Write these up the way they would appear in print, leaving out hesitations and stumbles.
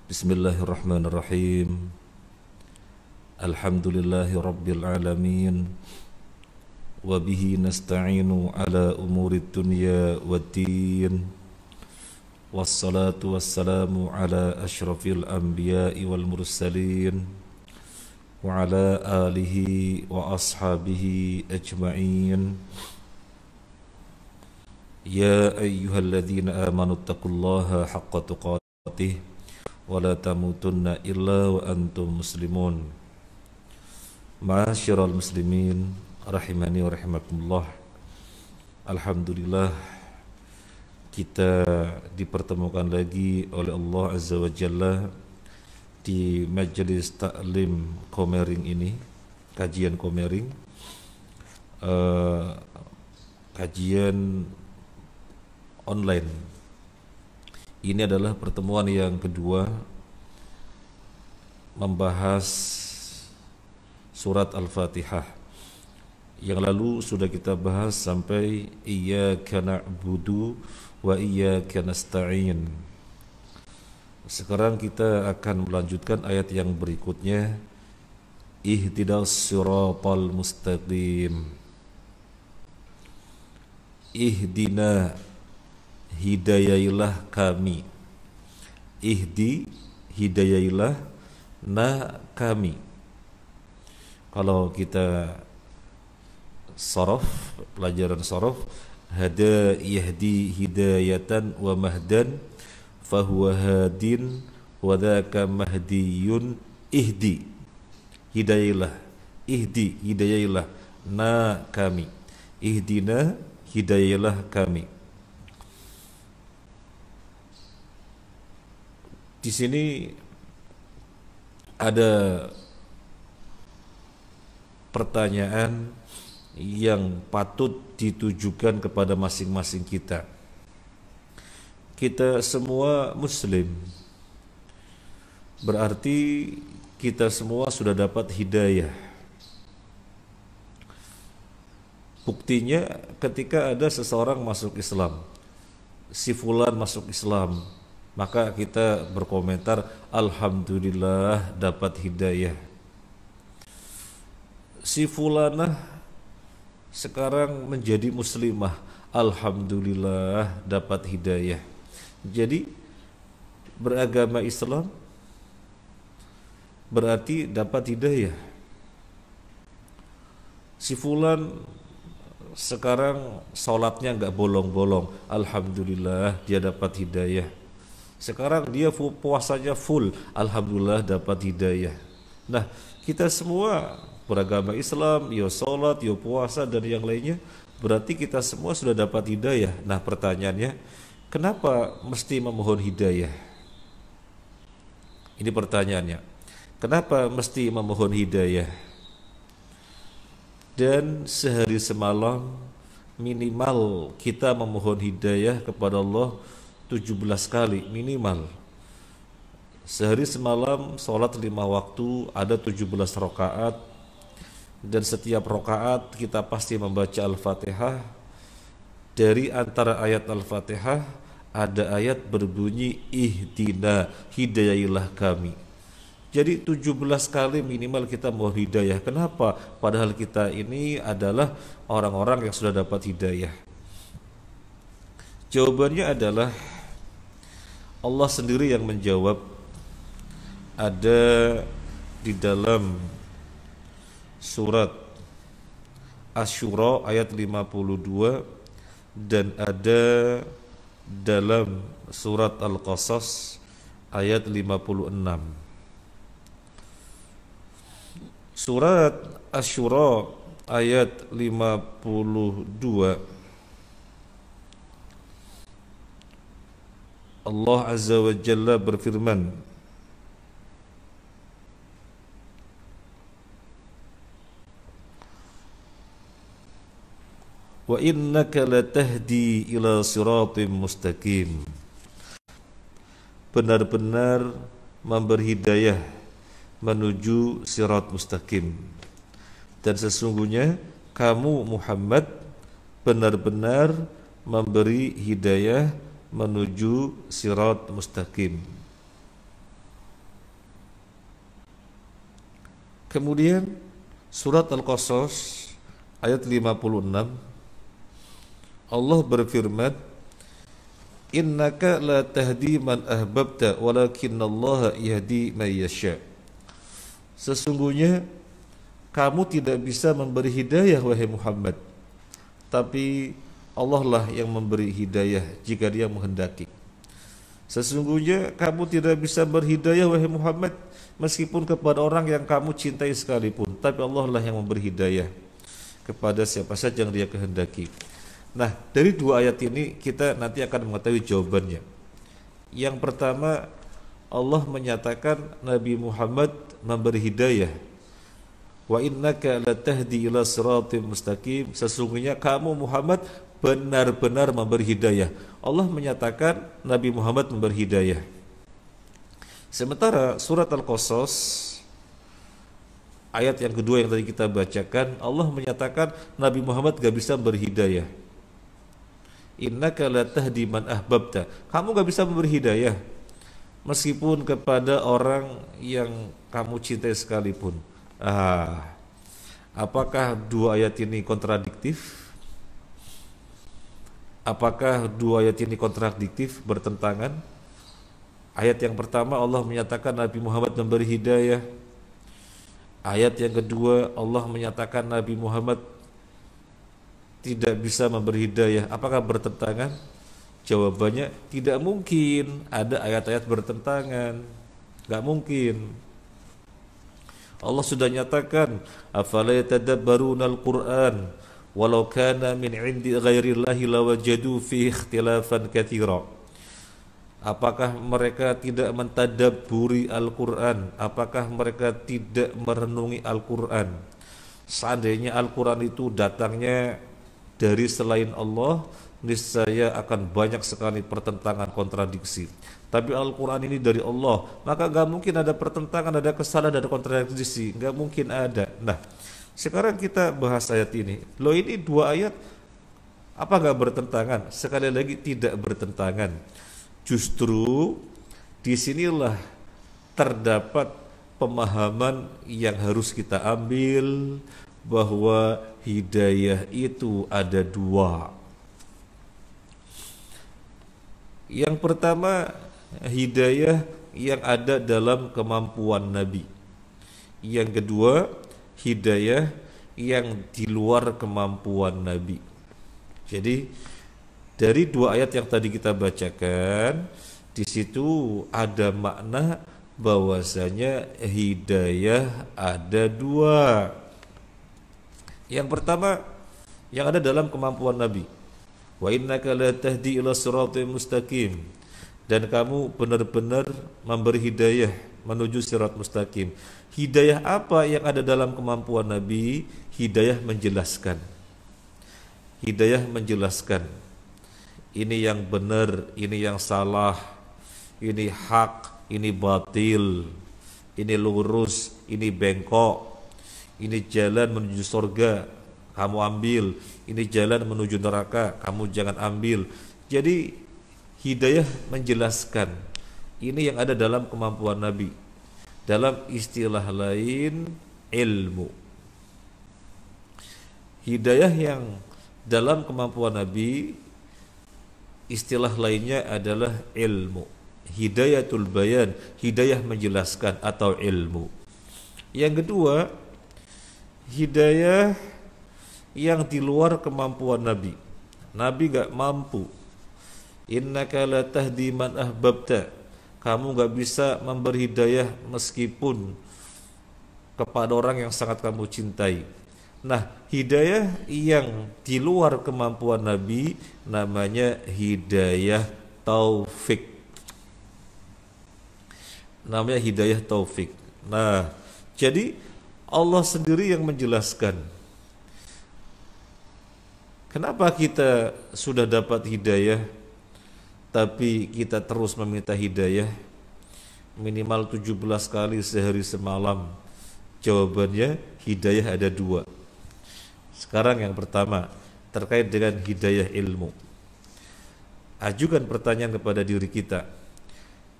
Bismillahirrahmanirrahim. Alhamdulillahi rabbil alamin. Wa bihi nasta'inu ala umurid dunya waddin. Wassalatu wassalamu ala ashrafil anbiya'i wal mursalin wa ala alihi wa ashabihi ajma'in. Ya ayyuhalladzina amanu taqullaha haqqa tuqatih wa la tamutunna illa wa antum muslimun. Ma'asyiral muslimin rahimani wa rahimakumullah. Alhamdulillah kita dipertemukan lagi oleh Allah Azza wa Jalla di majelis taklim Komering ini, kajian Komering, kajian online. Ini adalah pertemuan yang kedua membahas surat Al-Fatihah. Yang lalu sudah kita bahas sampai iyyaka na'budu wa iyyaka nasta'in. Sekarang kita akan melanjutkan ayat yang berikutnya, ihdinas siratal mustaqim. Ihdina, hidayailah kami. Ihdi, hidayailah na kami. Kalau kita sorof, pelajaran sorof, hada yahdi hidayatan wa mahdan fahuwa hadin wa dhaka mahdiyun. Ihdi, hidayailah. Ihdi, hidayailah na kami. Ihdina, hidayailah kami. Di sini ada pertanyaan yang patut ditujukan kepada masing-masing kita. Kita semua muslim, berarti kita semua sudah dapat hidayah. Buktinya ketika ada seseorang masuk Islam, si fulan masuk Islam, maka kita berkomentar, alhamdulillah dapat hidayah. Si fulanah sekarang menjadi muslimah, alhamdulillah dapat hidayah. Jadi beragama Islam berarti dapat hidayah. Si fulan sekarang sholatnya nggak bolong-bolong, alhamdulillah dia dapat hidayah. Sekarang dia puasanya full, alhamdulillah dapat hidayah. Nah, kita semua beragama Islam, ya sholat, ya puasa dan yang lainnya, berarti kita semua sudah dapat hidayah. Nah, pertanyaannya, kenapa mesti memohon hidayah? Ini pertanyaannya. Kenapa mesti memohon hidayah? Dan sehari semalam minimal kita memohon hidayah kepada Allah 17 kali minimal. Sehari semalam sholat 5 waktu ada 17 rakaat, dan setiap rakaat kita pasti membaca Al-Fatihah. Dari antara ayat Al-Fatihah ada ayat berbunyi ihdina, hidayailah kami. Jadi 17 kali minimal kita mohon hidayah. Kenapa? Padahal kita ini adalah orang-orang yang sudah dapat hidayah. Jawabannya adalah Allah sendiri yang menjawab. Ada di dalam surat Asy-Syura ayat 52 dan ada dalam surat Al-Qasas ayat 56. Surat Asy-Syura ayat 52, Allah Azza wa Jalla berfirman, wa innaka latahdi ila siratim mustaqim. Benar-benar memberi hidayah menuju sirat mustaqim. Dan sesungguhnya kamu Muhammad benar-benar memberi hidayah menuju sirat mustaqim. Kemudian surat Al-Qasas ayat 56, Allah berfirman, innaka la tahdi man ahbabta walakinallaha yahdi man yasha. Sesungguhnya kamu tidak bisa memberi hidayah wahai Muhammad, tapi Allah lah yang memberi hidayah jika Dia menghendaki. Sesungguhnya kamu tidak bisa berhidayah wahai Muhammad meskipun kepada orang yang kamu cintai sekalipun, tapi Allah lah yang memberi hidayah kepada siapa saja yang Dia kehendaki. Nah, dari dua ayat ini kita nanti akan mengetahui jawabannya. Yang pertama, Allah menyatakan Nabi Muhammad memberi hidayah. Wa innaka latahdi ila siratim mustaqim. Sesungguhnya kamu Muhammad benar-benar memberi hidayah. Allah menyatakan Nabi Muhammad memberi hidayah. Sementara surat Al-Qasas ayat yang kedua yang tadi kita bacakan, Allah menyatakan Nabi Muhammad gak bisa memberi hidayah. Innaka latahdi man ahbabta. Kamu gak bisa memberi hidayah meskipun kepada orang yang kamu cintai sekalipun. Apakah dua ayat ini kontradiktif? Apakah dua ayat ini kontradiktif, bertentangan? Ayat yang pertama Allah menyatakan Nabi Muhammad memberi hidayah. Ayat yang kedua Allah menyatakan Nabi Muhammad tidak bisa memberi hidayah. Apakah bertentangan? Jawabannya tidak mungkin ada ayat-ayat bertentangan. Gak mungkin. Allah sudah nyatakan, afala yatadabbaruna al-Qur'an walau kana min 'indi ghairillahi lawajadu fihi ikhtilafan katsira. Apakah mereka tidak mentadabburi Al-Qur'an? Apakah mereka tidak merenungi Al-Qur'an? Seandainya Al-Qur'an itu datangnya dari selain Allah, niscaya akan banyak sekali pertentangan, kontradiksi. Tapi Al-Quran ini dari Allah, maka gak mungkin ada pertentangan, ada kesalahan, ada kontradiksi. Gak mungkin ada. Nah, sekarang kita bahas ayat ini. Loh, ini dua ayat, apa gak bertentangan? Sekali lagi tidak bertentangan. Justru disinilah terdapat pemahaman yang harus kita ambil, bahwa hidayah itu ada dua. Yang pertama, hidayah yang ada dalam kemampuan Nabi. Yang kedua, hidayah yang di luar kemampuan Nabi. Jadi dari dua ayat yang tadi kita bacakan, di situ ada makna bahwasanya hidayah ada dua. Yang pertama, yang ada dalam kemampuan Nabi. Wa innaka latahdi ila siratim mustaqim. Dan kamu benar-benar memberi hidayah menuju sirat mustaqim. Hidayah apa yang ada dalam kemampuan Nabi? Hidayah menjelaskan. Hidayah menjelaskan. Ini yang benar, ini yang salah, ini hak, ini batil, ini lurus, ini bengkok, ini jalan menuju surga, kamu ambil. Ini jalan menuju neraka, kamu jangan ambil. Jadi hidayah menjelaskan. Ini yang ada dalam kemampuan Nabi. Dalam istilah lain, ilmu. Hidayah yang dalam kemampuan Nabi, istilah lainnya adalah ilmu. Hidayatul bayan, hidayah menjelaskan atau ilmu. Yang kedua, hidayah yang di luar kemampuan Nabi. Nabi gak mampu. Innaka la tahdi man ahbabta. Kamu gak bisa memberi hidayah meskipun kepada orang yang sangat kamu cintai. Nah, hidayah yang di luar kemampuan Nabi namanya hidayah taufik. Namanya hidayah taufik. Nah, jadi Allah sendiri yang menjelaskan. Kenapa kita sudah dapat hidayah tapi kita terus meminta hidayah minimal 17 kali sehari semalam? Jawabannya hidayah ada dua. Sekarang yang pertama terkait dengan hidayah ilmu. Ajukan pertanyaan kepada diri kita.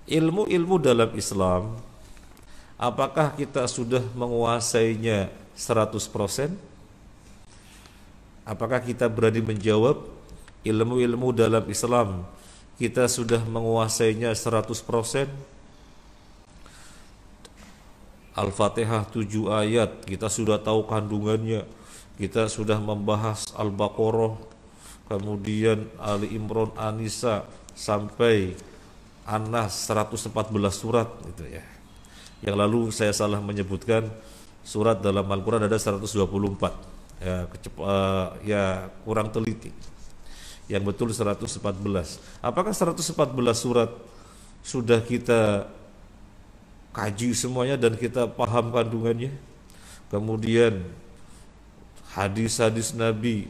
Ilmu-ilmu dalam Islam Apakah kita sudah menguasainya 100%? Apakah kita berani menjawab ilmu-ilmu dalam Islam kita sudah menguasainya 100%? Al-Fatihah 7 ayat kita sudah tahu kandungannya, kita sudah membahas Al-Baqarah, kemudian Ali Imran, An-Nisa sampai An-Nas 114 surat gitu ya. Yang lalu saya salah menyebutkan surat dalam Al-Quran ada 124 ya, ya kurang teliti. Yang betul 114. Apakah 114 surat sudah kita kaji semuanya dan kita paham kandungannya? Kemudian hadis-hadis Nabi,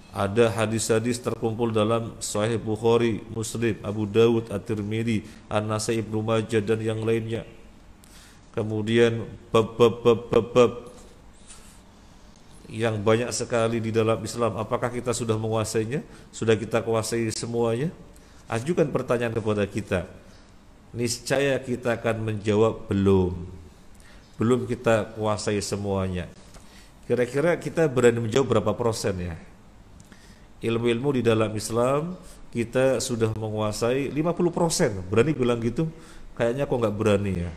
ada hadis-hadis terkumpul dalam Sahih Bukhari, Muslim, Abu Dawud, At-Tirmidzi, An-Nasai, Ibnu Majah dan yang lainnya. Kemudian bab yang banyak sekali di dalam Islam, apakah kita sudah menguasainya? Sudah kita kuasai semuanya? Ajukan pertanyaan kepada kita. Niscaya kita akan menjawab belum. Belum kita kuasai semuanya. Kira-kira kita berani menjawab berapa persen ya? Ilmu-ilmu di dalam Islam kita sudah menguasai 50%. Berani bilang gitu? Kayaknya kok nggak berani ya.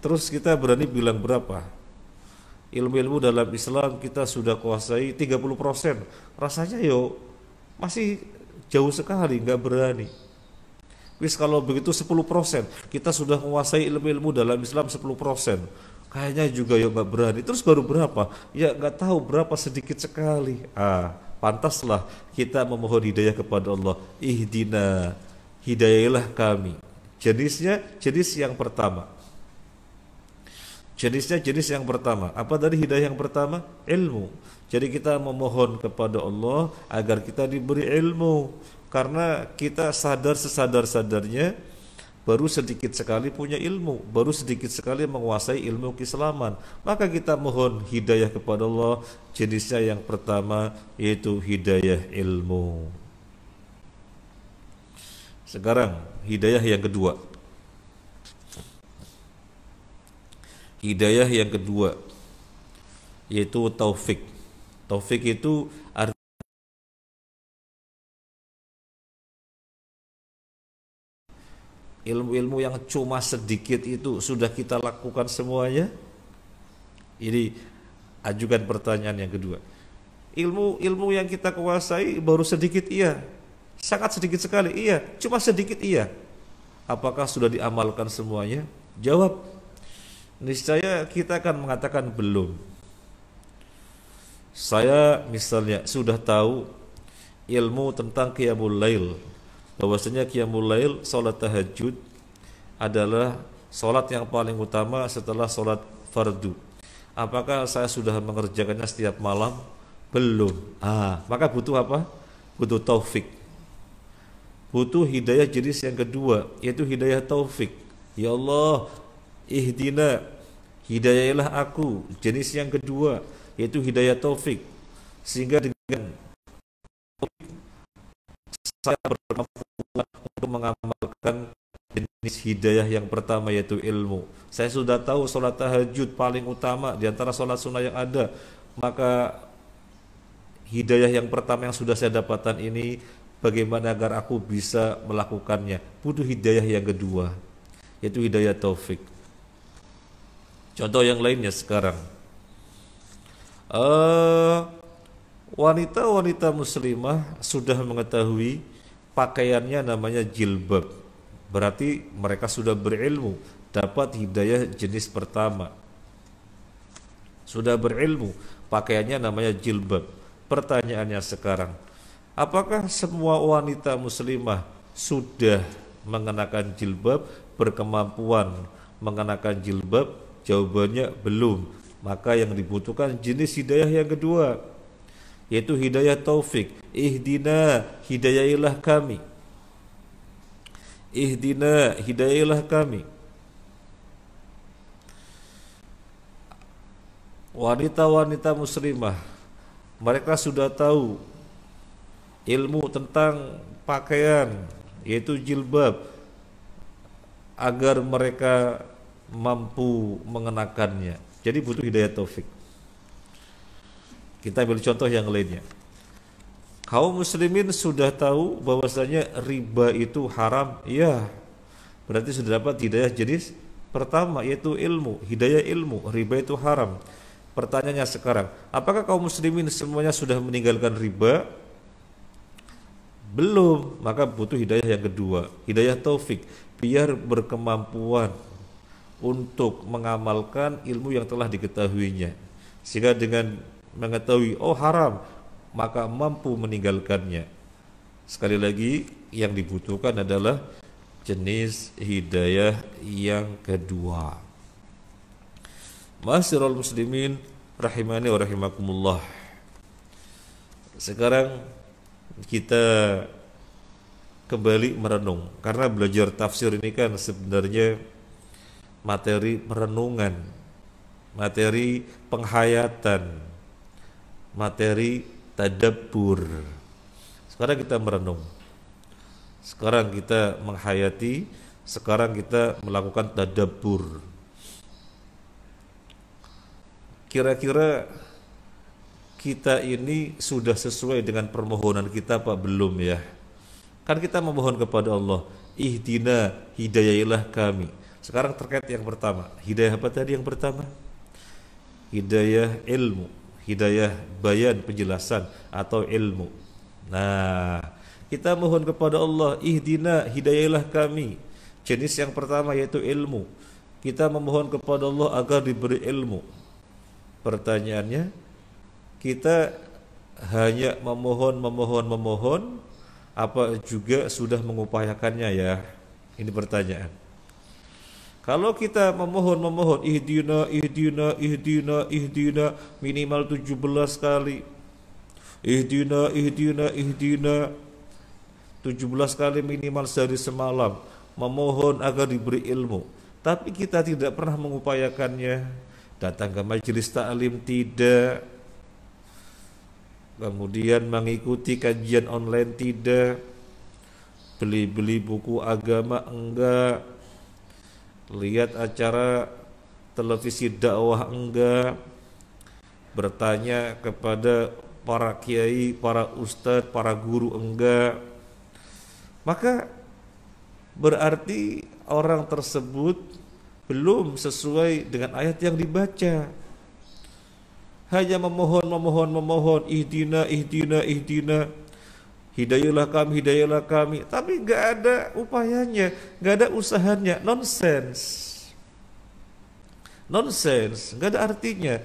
Terus kita berani bilang berapa? Ilmu-ilmu dalam Islam kita sudah kuasai 30%. Rasanya yo masih jauh sekali, nggak berani. Wis kalau begitu 10%, kita sudah menguasai ilmu-ilmu dalam Islam 10%. Kayaknya juga yo nggak berani. Terus baru berapa? Ya nggak tahu, berapa, sedikit sekali. Pantaslah kita memohon hidayah kepada Allah. Ihdina, hidayahilah kami. Jenis yang pertama. Jenis yang pertama. Apa dari hidayah yang pertama? Ilmu. Jadi kita memohon kepada Allah agar kita diberi ilmu. Karena kita sadar sesadar-sadarnya baru sedikit sekali punya ilmu, baru sedikit sekali menguasai ilmu keislaman. Maka kita mohon hidayah kepada Allah. Jenisnya yang pertama yaitu hidayah ilmu. Sekarang hidayah yang kedua. Hidayah yang kedua yaitu taufik. Taufik itu ilmu-ilmu yang cuma sedikit itu sudah kita lakukan semuanya. Ini ajukan pertanyaan yang kedua. Ilmu yang kita kuasai baru sedikit, iya. Sangat sedikit sekali, iya. Cuma sedikit, iya. Apakah sudah diamalkan semuanya? Jawab. Niscaya kita akan mengatakan belum. Saya misalnya sudah tahu ilmu tentang qiyamul lail, bahwasanya qiyamul lail, salat tahajud adalah salat yang paling utama setelah salat fardu. Apakah saya sudah mengerjakannya setiap malam? Belum. Maka butuh apa? Butuh taufik. Butuh hidayah jenis yang kedua, yaitu hidayah taufik. Ya Allah, ihdina, hidayahilah aku. Jenis yang kedua yaitu hidayah taufik, sehingga dengan saya berkemampuan untuk mengamalkan jenis hidayah yang pertama yaitu ilmu. Saya sudah tahu sholat tahajud paling utama di antara sholat sunnah yang ada. Maka hidayah yang pertama yang sudah saya dapatkan ini, bagaimana agar aku bisa melakukannya? Butuh hidayah yang kedua, yaitu hidayah taufik. Contoh yang lainnya sekarang, wanita-wanita muslimah sudah mengetahui pakaiannya namanya jilbab. Berarti mereka sudah berilmu, dapat hidayah jenis pertama. Sudah berilmu, pakaiannya namanya jilbab. Pertanyaannya sekarang, apakah semua wanita muslimah sudah mengenakan jilbab, berkemampuan mengenakan jilbab? Jawabannya belum. Maka yang dibutuhkan jenis hidayah yang kedua, yaitu hidayah taufik. Ihdina, hidayahilah kami. Ihdina, hidayahilah kami. Wanita-wanita muslimah, mereka sudah tahu ilmu tentang pakaian, yaitu jilbab, agar mereka mampu mengenakannya. Jadi butuh hidayah taufik. Kita ambil contoh yang lainnya. Kaum muslimin sudah tahu bahwasanya riba itu haram, ya. Berarti sudah dapat hidayah jenis pertama, yaitu ilmu, hidayah ilmu, riba itu haram. Pertanyaannya sekarang, apakah kaum muslimin semuanya sudah meninggalkan riba? Belum, maka butuh hidayah yang kedua, hidayah taufik, biar berkemampuan untuk mengamalkan ilmu yang telah diketahuinya. Sehingga dengan mengetahui, oh haram, maka mampu meninggalkannya. Sekali lagi, yang dibutuhkan adalah jenis hidayah yang kedua. Ma'asyiral muslimin rahimani wa rahimakumullah. Sekarang kita kembali merenung, karena belajar tafsir ini kan sebenarnya materi perenungan, materi penghayatan, materi tadabbur. Sekarang kita merenung, sekarang kita menghayati, sekarang kita melakukan tadabbur. Kira-kira kita ini sudah sesuai dengan permohonan kita apa belum ya? Kan kita memohon kepada Allah, ihdina, hidayahilah kami. Sekarang terkait yang pertama, hidayah apa tadi yang pertama? Hidayah ilmu, hidayah bayan, penjelasan atau ilmu. Nah, kita mohon kepada Allah, ihdina, hidayahilah kami. Jenis yang pertama yaitu ilmu. Kita memohon kepada Allah agar diberi ilmu. Pertanyaannya, kita hanya memohon, apa juga sudah mengupayakannya ya? Ini pertanyaan. Kalau kita memohon, ihdina minimal 17 kali. Ihdina 17 kali minimal sehari semalam, memohon agar diberi ilmu. Tapi kita tidak pernah mengupayakannya. Datang ke majelis taklim tidak, kemudian mengikuti kajian online tidak, beli buku agama enggak, lihat acara televisi dakwah enggak, bertanya kepada para kiai, para ustadz, para guru enggak, maka berarti orang tersebut belum sesuai dengan ayat yang dibaca. Hanya memohon, ihdina, hidayahilah kami, tapi nggak ada upayanya, nggak ada usahanya, nonsense, nggak ada artinya.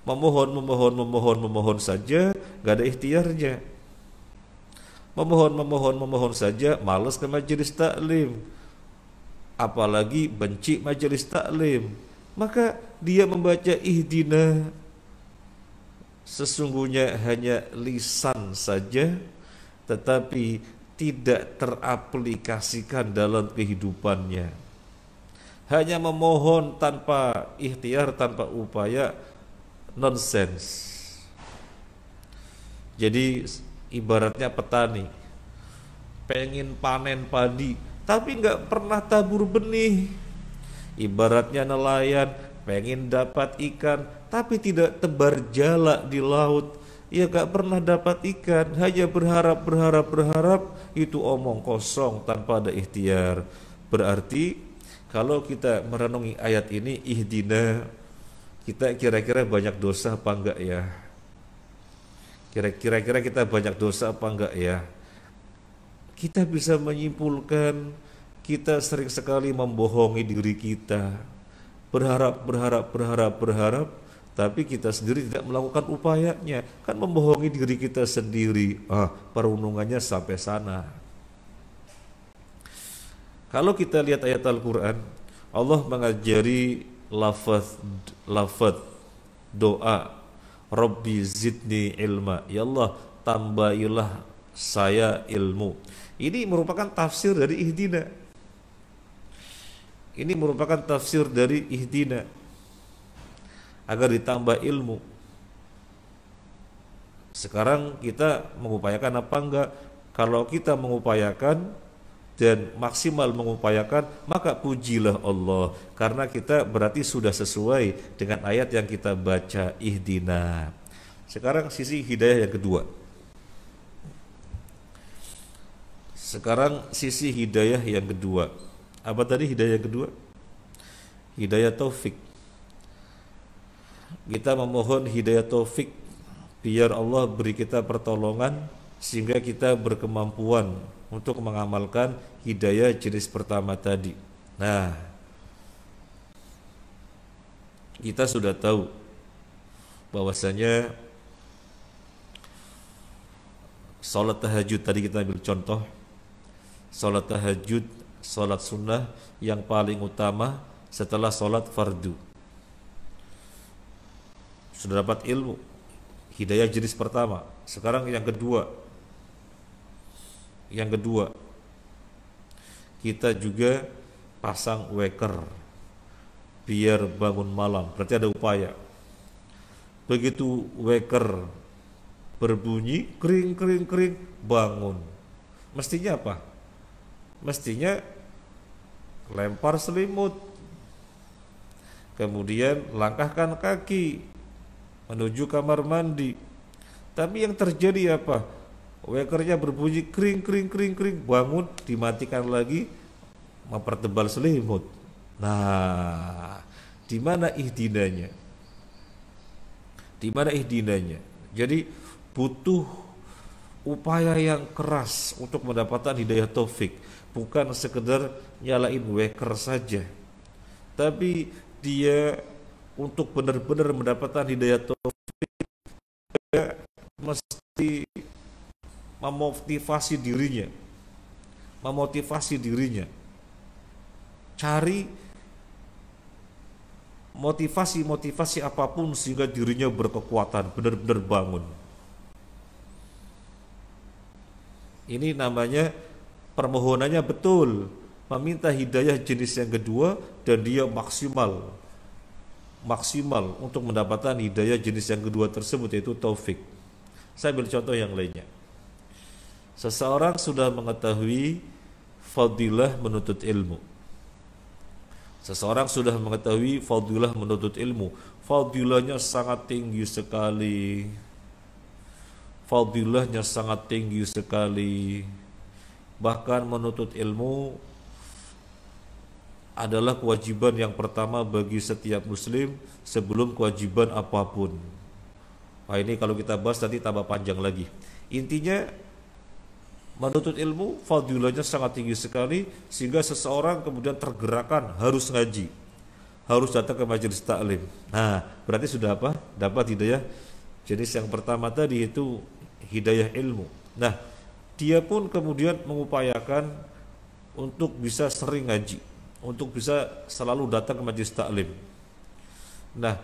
Memohon saja, nggak ada ikhtiarnya. Memohon saja, malas ke majelis taklim, apalagi benci majelis taklim. Maka dia membaca ihdina sesungguhnya hanya lisan saja, tetapi tidak teraplikasikan dalam kehidupannya. Hanya memohon tanpa ikhtiar, tanpa upaya, nonsense. Jadi ibaratnya petani pengen panen padi tapi nggak pernah tabur benih. Ibaratnya nelayan pengen dapat ikan tapi tidak tebar jala di laut, ya nggak pernah dapat ikan, hanya berharap, itu omong kosong tanpa ada ikhtiar. Berarti kalau kita merenungi ayat ini, ihdina, kita kira-kira banyak dosa apa enggak ya? Kira-kira kita banyak dosa apa enggak ya? Kita bisa menyimpulkan kita sering sekali membohongi diri kita, berharap, tapi kita sendiri tidak melakukan upayanya. Kan membohongi diri kita sendiri. Perunungannya sampai sana. Kalau kita lihat ayat Al-Quran, Allah mengajari lafaz doa, Rabbi zidni ilma, ya Allah tambahilah saya ilmu. Ini merupakan tafsir dari ihdina. Ini merupakan tafsir dari ihdina, agar ditambah ilmu. Sekarang kita mengupayakan apa enggak? Kalau kita mengupayakan, dan maksimal mengupayakan, maka pujilah Allah, karena kita berarti sudah sesuai dengan ayat yang kita baca, ihdina. Sekarang sisi hidayah yang kedua. Sekarang sisi hidayah yang kedua. Apa tadi hidayah yang kedua? Hidayah taufik. Kita memohon hidayah taufik, biar Allah beri kita pertolongan sehingga kita berkemampuan untuk mengamalkan hidayah jenis pertama tadi. Nah, kita sudah tahu bahwasanya salat tahajud tadi kita ambil contoh. Salat tahajud, salat sunnah yang paling utama setelah salat fardu. Sudah dapat ilmu, hidayah jenis pertama. Sekarang yang kedua. Yang kedua, kita juga pasang waker biar bangun malam. Berarti ada upaya. Begitu waker berbunyi, kering, kering, kering, bangun. Mestinya apa? Mestinya lempar selimut, kemudian langkahkan kaki menuju kamar mandi. Tapi yang terjadi apa? Wakernya berbunyi kering, kering, kering, kering, bangun, dimatikan lagi, mempertebal selimut. Nah, di mana ihdinanya? Di mana ihdinanya? Jadi butuh upaya yang keras untuk mendapatkan hidayah taufik, bukan sekedar nyalain waker saja, tapi dia untuk benar-benar mendapatkan hidayah taufik dia mesti memotivasi dirinya, cari motivasi apapun sehingga dirinya berkekuatan, benar-benar bangun. Ini namanya permohonannya betul, meminta hidayah jenis yang kedua, dan dia maksimal untuk mendapatkan hidayah jenis yang kedua tersebut, yaitu taufik. Saya ambil contoh yang lainnya. Seseorang sudah mengetahui fadilah menuntut ilmu. Seseorang sudah mengetahui fadilah menuntut ilmu. Fadilahnya sangat tinggi sekali. Fadilahnya sangat tinggi sekali. Bahkan menuntut ilmu adalah kewajiban yang pertama bagi setiap muslim sebelum kewajiban apapun. Nah, ini kalau kita bahas nanti tambah panjang lagi. Intinya menuntut ilmu fadilahnya sangat tinggi sekali, sehingga seseorang kemudian tergerakkan harus ngaji, harus datang ke majelis taklim. Nah, berarti sudah apa? Dapat hidayah jenis yang pertama tadi, itu hidayah ilmu. Nah, dia pun kemudian mengupayakan untuk bisa sering ngaji, untuk bisa selalu datang ke majelis taklim. Nah,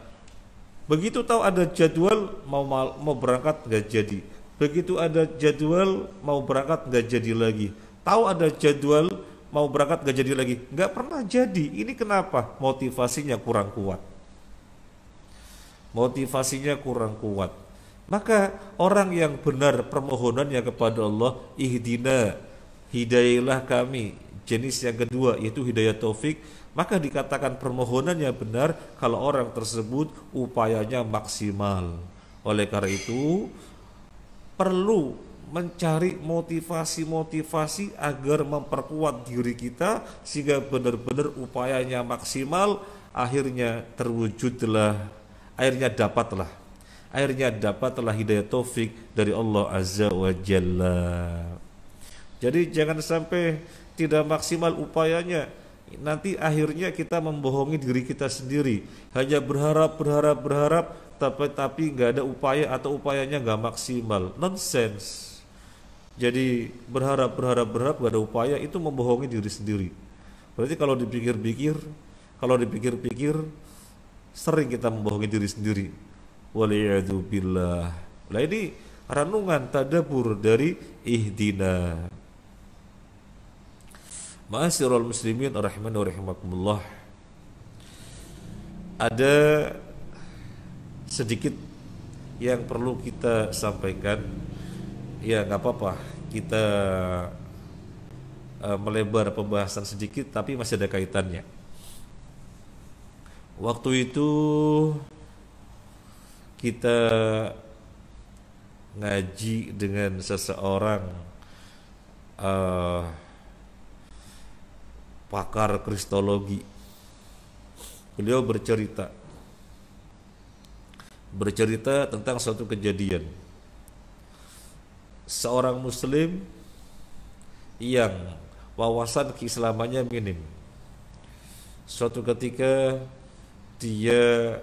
begitu tahu ada jadwal mau berangkat nggak jadi. Begitu ada jadwal mau berangkat nggak jadi lagi. Tahu ada jadwal mau berangkat nggak jadi lagi. Nggak pernah jadi. Ini kenapa? Motivasinya kurang kuat. Motivasinya kurang kuat. Maka orang yang benar permohonannya kepada Allah, ihdina, hidayahlah kami, jenis yang kedua yaitu hidayah taufik, maka dikatakan permohonannya benar kalau orang tersebut upayanya maksimal. Oleh karena itu perlu mencari motivasi-motivasi agar memperkuat diri kita sehingga benar-benar upayanya maksimal, akhirnya dapatlah hidayah taufik dari Allah Azza wa Jalla. Jadi jangan sampai tidak maksimal upayanya, nanti akhirnya kita membohongi diri kita sendiri, hanya berharap tapi nggak ada upaya atau upayanya nggak maksimal. Nonsense. Jadi berharap nggak ada upaya, itu membohongi diri sendiri. Berarti kalau dipikir-pikir sering kita membohongi diri sendiri. Waliyadu billah. Nah, ini renungan tadabbur dari ihdina. Ma'asyiral muslimin rahimani wa rahimakumullah. Ada sedikit yang perlu kita sampaikan. Ya nggak apa-apa, kita melebar pembahasan sedikit, tapi masih ada kaitannya. Waktu itu kita ngaji dengan seseorang pakar kristologi. Beliau bercerita tentang suatu kejadian. Seorang muslim yang wawasan keislamannya minim. Suatu ketika dia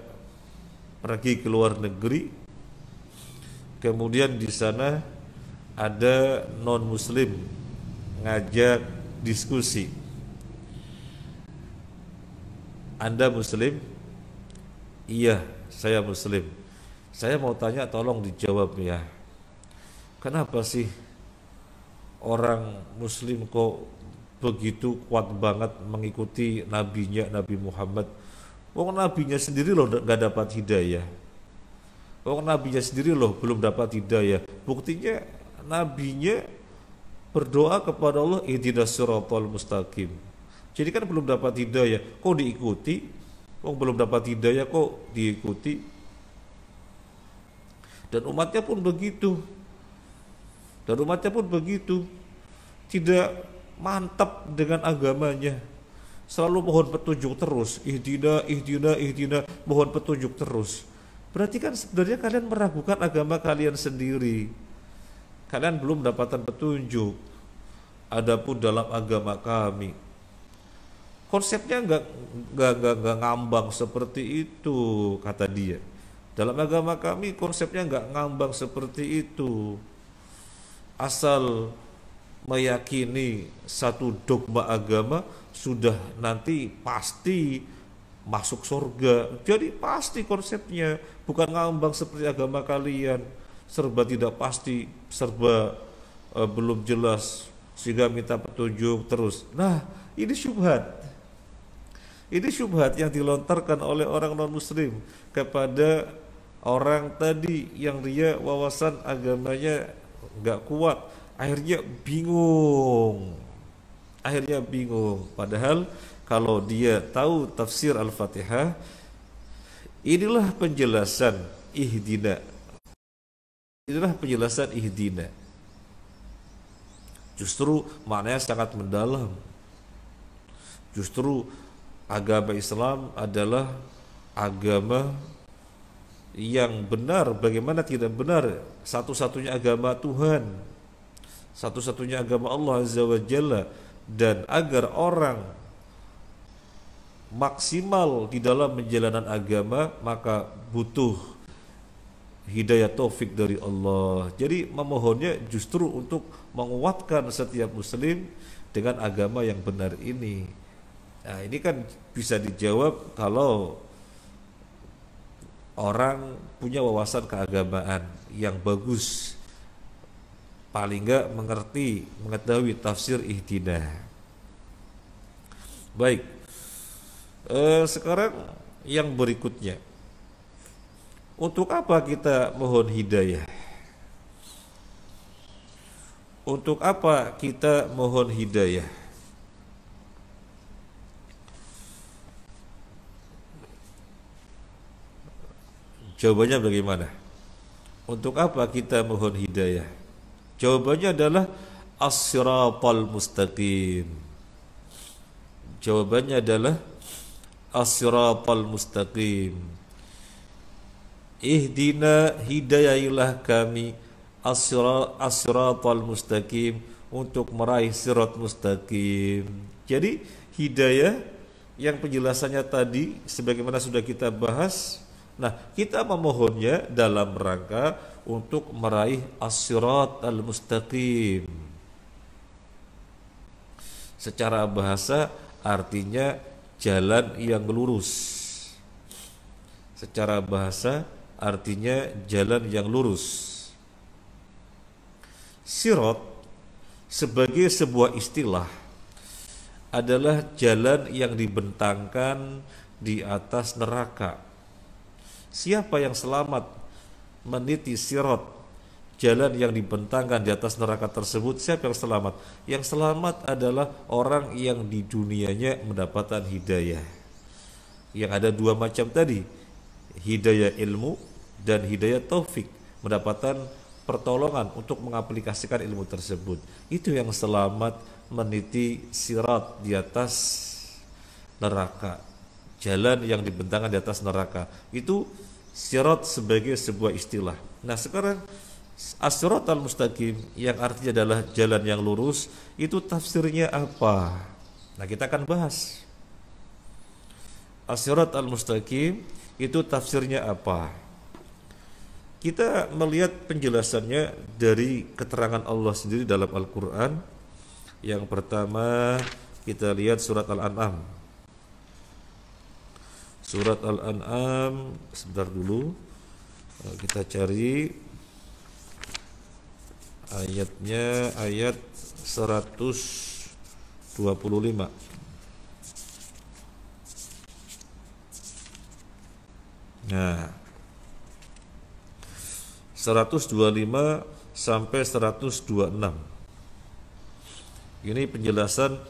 pergi ke luar negeri, kemudian di sana ada non muslim ngajak diskusi. Anda muslim? Iya, saya muslim. Saya mau tanya, tolong dijawab ya. Kenapa sih orang muslim kok begitu kuat banget mengikuti nabinya, Nabi Muhammad? Wong nabinya sendiri loh gak dapat hidayah. Wong nabinya sendiri loh belum dapat hidayah. Buktinya nabinya berdoa kepada Allah, ihdinas siratal mustaqim. Jadi kan belum dapat hidayah, kok diikuti? Wong belum dapat hidayah kok diikuti? Dan umatnya pun begitu. Tidak mantap dengan agamanya. Selalu mohon petunjuk terus, ihdina, mohon petunjuk terus. Berarti kan sebenarnya kalian meragukan agama kalian sendiri. Kalian belum dapatkan petunjuk. Adapun dalam agama kami, konsepnya nggak ngambang seperti itu, kata dia. Dalam agama kami konsepnya nggak ngambang seperti itu. Asal meyakini satu dogma agama sudah nanti pasti masuk surga. Jadi pasti konsepnya, bukan ngambang seperti agama kalian, serba tidak pasti, serba belum jelas, sehingga minta petunjuk terus. Nah, ini syubhat. Ini syubhat yang dilontarkan oleh orang non muslim kepada orang tadi yang dia wawasan agamanya nggak kuat, akhirnya bingung. Padahal kalau dia tahu tafsir Al-Fatihah, inilah penjelasan ihdina. Justru maknanya sangat mendalam. Justru agama Islam adalah agama yang benar. Bagaimana tidak benar? Satu-satunya agama Tuhan, satu-satunya agama Allah Azza wa Jalla. Dan agar orang maksimal di dalam menjalankan agama, maka butuh hidayah taufik dari Allah. Jadi memohonnya justru untuk menguatkan setiap muslim dengan agama yang benar ini. Nah, ini kan bisa dijawab kalau orang punya wawasan keagamaan yang bagus, paling enggak mengetahui tafsir ihdina. Baik, sekarang yang berikutnya, untuk apa kita mohon hidayah? Untuk apa kita mohon hidayah? Jawabannya bagaimana? Untuk apa kita mohon hidayah? Jawabannya adalah as-siratal mustaqim. Jawabannya adalah as-siratal mustaqim. Ihdina, hidayahilah kami as-siratal mustaqim, untuk meraih sirat mustaqim. Jadi hidayah yang penjelasannya tadi sebagaimana sudah kita bahas. Nah, kita memohonnya dalam rangka untuk meraih as-sirat al-mustaqim. Secara bahasa artinya jalan yang lurus. Secara bahasa artinya jalan yang lurus. Sirat sebagai sebuah istilah adalah jalan yang dibentangkan di atas neraka. Siapa yang selamat meniti sirat, jalan yang dibentangkan di atas neraka tersebut, siapa yang selamat? Yang selamat adalah orang yang di dunianya mendapatkan hidayah. Yang ada dua macam tadi, hidayah ilmu dan hidayah taufik, mendapatkan pertolongan untuk mengaplikasikan ilmu tersebut. Itu yang selamat meniti sirat di atas neraka, jalan yang dibentangkan di atas neraka. Itu sirat sebagai sebuah istilah. Nah sekarang as-sirat al-mustaqim yang artinya adalah jalan yang lurus, itu tafsirnya apa? Nah kita akan bahas as-sirat al-mustaqim itu tafsirnya apa. Kita melihat penjelasannya dari keterangan Allah sendiri dalam Al-Quran. Yang pertama kita lihat surat Al-An'am. Surat Al-An'am, sebentar dulu, kita cari ayatnya, ayat 125. Nah, 125 sampai 126. Ini penjelasan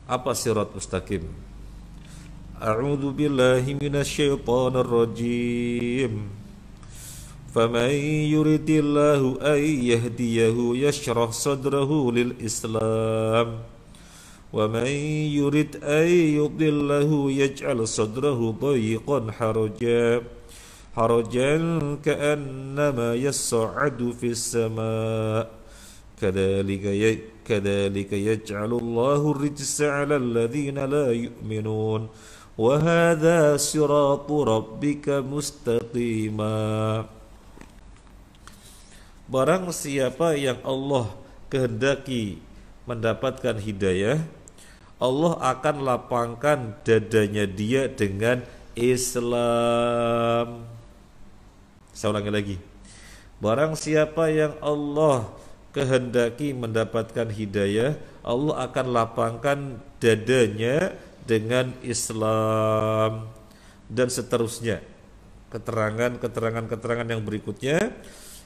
apa sirat mustaqim. A'udzu billahi minasyaitonir rajim. Faman yuridillahu ay yahdiyahu yashrah sadrahu lil Islam. Wa man yurid ay yudillahu yaj'al sadrahu dayiqan harajan ka'annama yas'adu fis sama'. Kadzalika yaj'alullahu rijsa 'alal ladzina la yu'minun. Wa hadza siratu rabbika mustaqima. Barang siapa yang Allah kehendaki mendapatkan hidayah, Allah akan lapangkan dadanya dia dengan Islam. Saya ulangi lagi. Barang siapa yang Allah kehendaki mendapatkan hidayah, Allah akan lapangkan dadanya dengan Islam, dan seterusnya. Keterangan yang berikutnya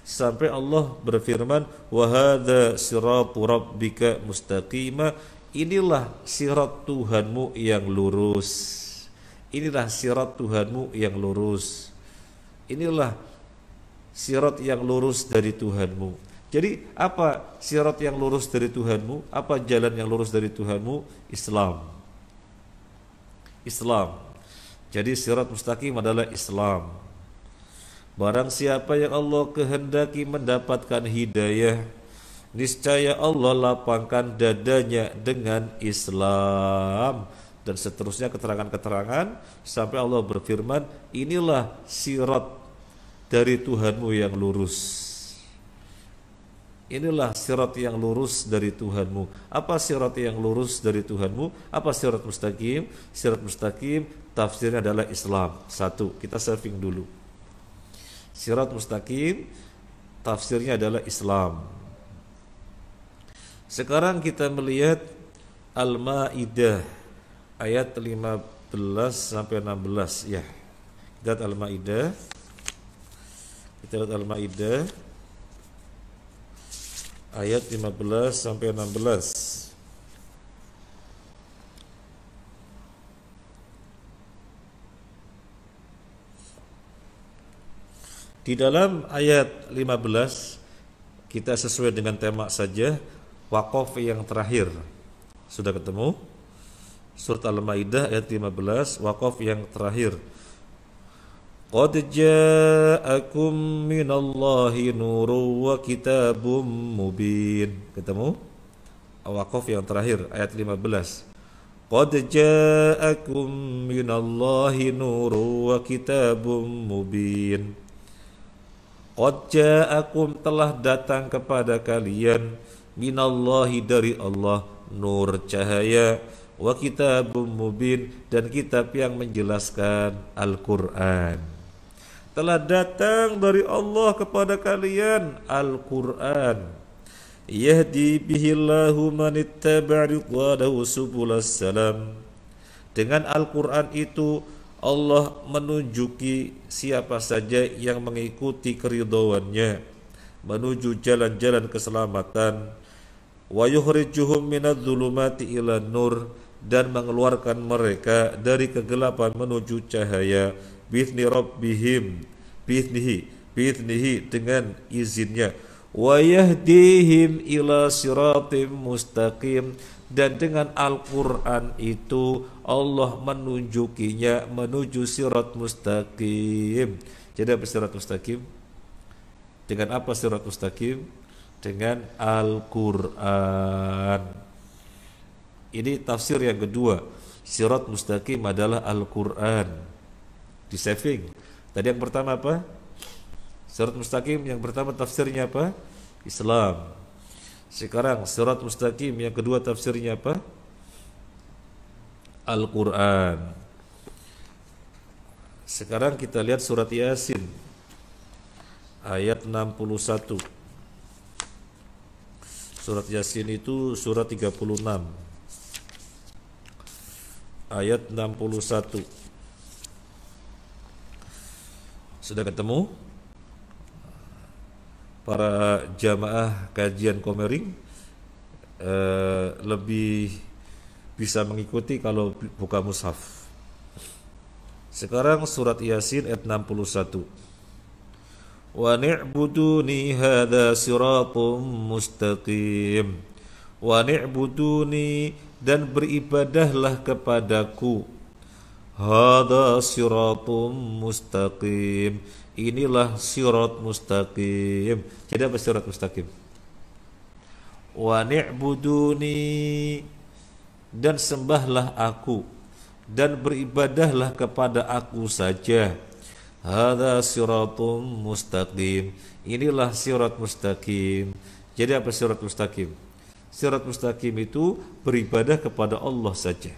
sampai Allah berfirman, wa hadza siratu rabbika mustaqima. Inilah sirat Tuhanmu yang lurus. Inilah sirat Tuhanmu yang lurus. Inilah sirat yang lurus dari Tuhanmu. Jadi apa sirat yang lurus dari Tuhanmu? Apa jalan yang lurus dari Tuhanmu? Islam. Islam. Jadi sirat mustaqim adalah Islam. Barang siapa yang Allah kehendaki mendapatkan hidayah, niscaya Allah lapangkan dadanya dengan Islam, dan seterusnya keterangan-keterangan sampai Allah berfirman, inilah sirat dari Tuhanmu yang lurus. Inilah sirat yang lurus dari Tuhanmu. Apa sirat yang lurus dari Tuhanmu? Apa sirat mustaqim? Sirat mustaqim tafsirnya adalah Islam. Satu, kita surfing dulu. Sirat mustaqim tafsirnya adalah Islam. Sekarang kita melihat Al-Maidah ayat 15 sampai 16 ya. Kita lihat Al-Maidah. Kita lihat Al-Maidah ayat 15 sampai 16. Di dalam ayat 15 kita sesuai dengan tema saja, waqaf yang terakhir. Sudah ketemu? Surat Al-Maidah ayat 15, waqaf yang terakhir. Qad ja'akum minallahi nurun wa kitabum mubin. Ketemu? Waqaf yang terakhir ayat 15. Qad ja'akum minallahi nurun wa kitabum mubin. Qad ja'akum telah datang kepada kalian minallahi dari Allah nur cahaya, wa kitabum mubin dan kitab yang menjelaskan Al-Qur'an. Telah datang dari Allah kepada kalian Al-Qur'an. Yahdi bihillahu manittaba'a ridwanahu subulas salam. Dengan Al-Qur'an itu Allah menunjuki siapa saja yang mengikuti keridhoannya menuju jalan-jalan keselamatan, wa yukhrijuhum minadh-dhulumati ila nur, dan mengeluarkan mereka dari kegelapan menuju cahaya, biizni rabbihim, biiznihi dengan izinnya, wa yahdihim ila siratim mustaqim, dan dengan Al-Quran itu Allah menunjukinya menuju sirat mustaqim. Jadi apa sirat mustaqim? Dengan apa sirat mustaqim? Dengan Al-Quran. Ini tafsir yang kedua. Sirat mustaqim adalah Al-Quran. Di saving. Tadi yang pertama apa? Sirat mustaqim yang pertama tafsirnya apa? Islam. Sekarang sirat mustaqim yang kedua tafsirnya apa? Al-Quran. Sekarang kita lihat surat Yasin ayat 61. Surat Yasin itu surat 36 ayat 61. Sudah ketemu? Para jamaah kajian Komering lebih bisa mengikuti kalau buka mushaf. Sekarang surat Yasin ayat 61. Wa ni'buduni hadza siratum mustaqim. Wa ni'buduni, dan beribadahlah kepadaku. Hadza siratum mustaqim. Inilah sirat mustaqim. Jadi apa sirat mustaqim? Wa ni'buduni, dan sembahlah aku, dan beribadahlah kepada aku saja. Hadza siratum mustaqim. Inilah sirat mustaqim. Jadi apa sirat mustaqim? Sirat mustaqim itu beribadah kepada Allah saja.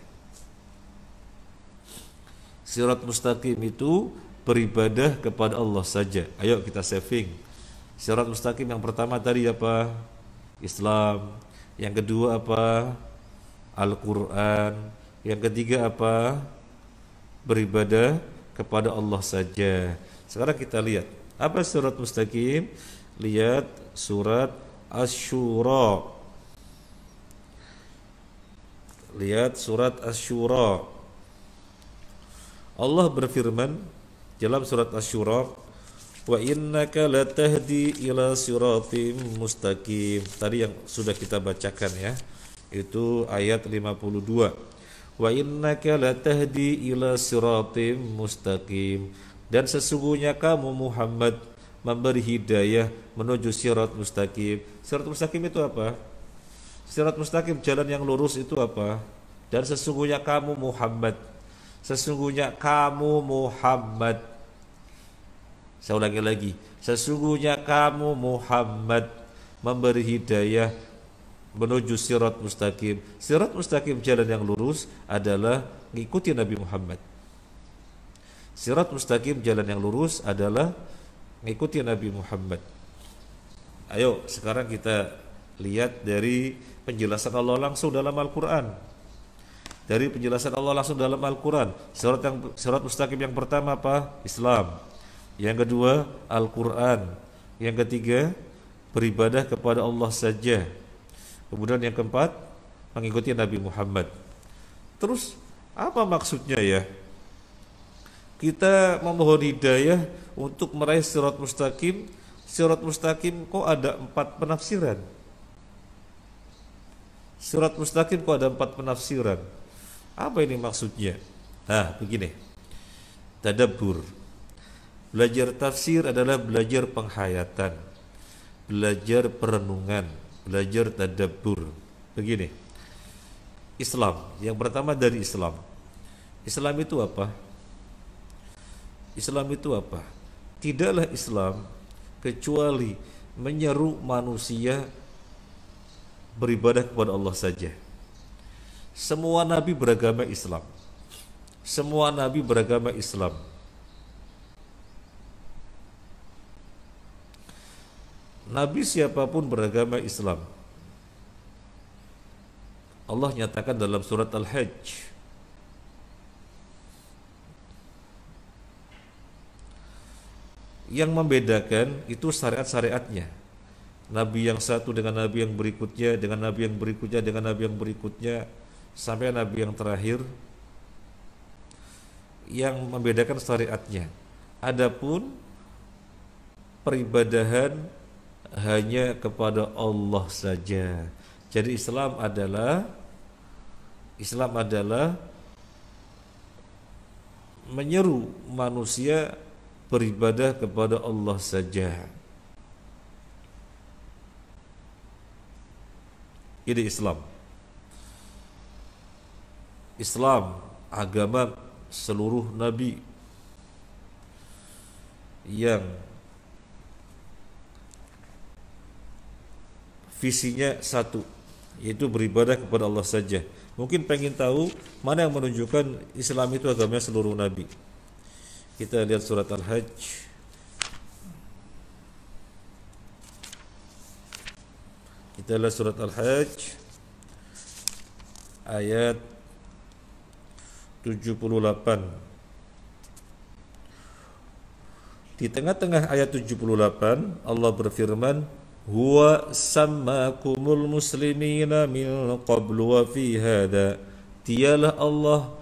Sirat mustaqim itu beribadah kepada Allah saja. Ayo kita saving. Sirat mustaqim yang pertama tadi apa? Islam. Yang kedua apa? Al-Quran. Yang ketiga apa? Beribadah kepada Allah saja. Sekarang kita lihat apa sirat mustaqim. Lihat surat Asy-Syura. Lihat surat Asy-Syura. Allah berfirman dalam surat Asy-Syura, wa innaka latahdi ila siratim mustaqim. Tadi yang sudah kita bacakan ya, itu ayat 52. Wa innaka latahdi ila siratim mustaqim, dan sesungguhnya kamu Muhammad memberi hidayah menuju sirat mustaqim. Sirat mustaqim itu apa? Sirat mustaqim, jalan yang lurus itu apa? Dan sesungguhnya kamu Muhammad, sesungguhnya kamu Muhammad. Saya ulangi lagi, sesungguhnya kamu Muhammad memberi hidayah menuju sirat mustaqim. Sirat mustaqim, jalan yang lurus, adalah mengikuti Nabi Muhammad. Sirat mustaqim, jalan yang lurus, adalah mengikuti Nabi Muhammad. Ayo sekarang kita lihat dari penjelasan Allah langsung dalam Al-Quran. Dari penjelasan Allah langsung dalam Al-Quran. Sirat mustaqim yang pertama apa? Islam. Yang kedua Al-Quran. Yang ketiga beribadah kepada Allah saja. Kemudian yang keempat mengikuti Nabi Muhammad. Terus apa maksudnya ya? Kita memohon hidayah untuk meraih sirat mustaqim. Sirat mustaqim kok ada 4 penafsiran? Sirat mustaqim kok ada 4 penafsiran? Apa ini maksudnya? Nah, begini. Tadabbur. Belajar tafsir adalah belajar penghayatan, belajar perenungan, belajar tadabbur. Begini. Islam, yang pertama dari Islam. Islam itu apa? Islam itu apa? Tidaklah Islam kecuali menyeru manusia beribadah kepada Allah saja. Semua nabi beragama Islam. Semua nabi beragama Islam. Nabi siapapun beragama Islam. Allah nyatakan dalam surat Al-Hajj, yang membedakan itu syariat-syariatnya. Nabi yang satu dengan nabi yang berikutnya, dengan nabi yang berikutnya, dengan nabi yang berikutnya, sampai nabi yang terakhir yang membedakan syariatnya. Adapun peribadahan hanya kepada Allah saja. Jadi Islam adalah menyeru manusia beribadah kepada Allah saja. Ini Islam. Islam agama seluruh nabi yang visinya satu, yaitu beribadah kepada Allah saja. Mungkin pengen tahu mana yang menunjukkan Islam itu agamanya seluruh nabi. Kita lihat surat Al-Hajj ayat 78. Di tengah-tengah ayat 78 Allah berfirman, huwa sammakumul muslimina min qablu wa fi hada. Dialah Allah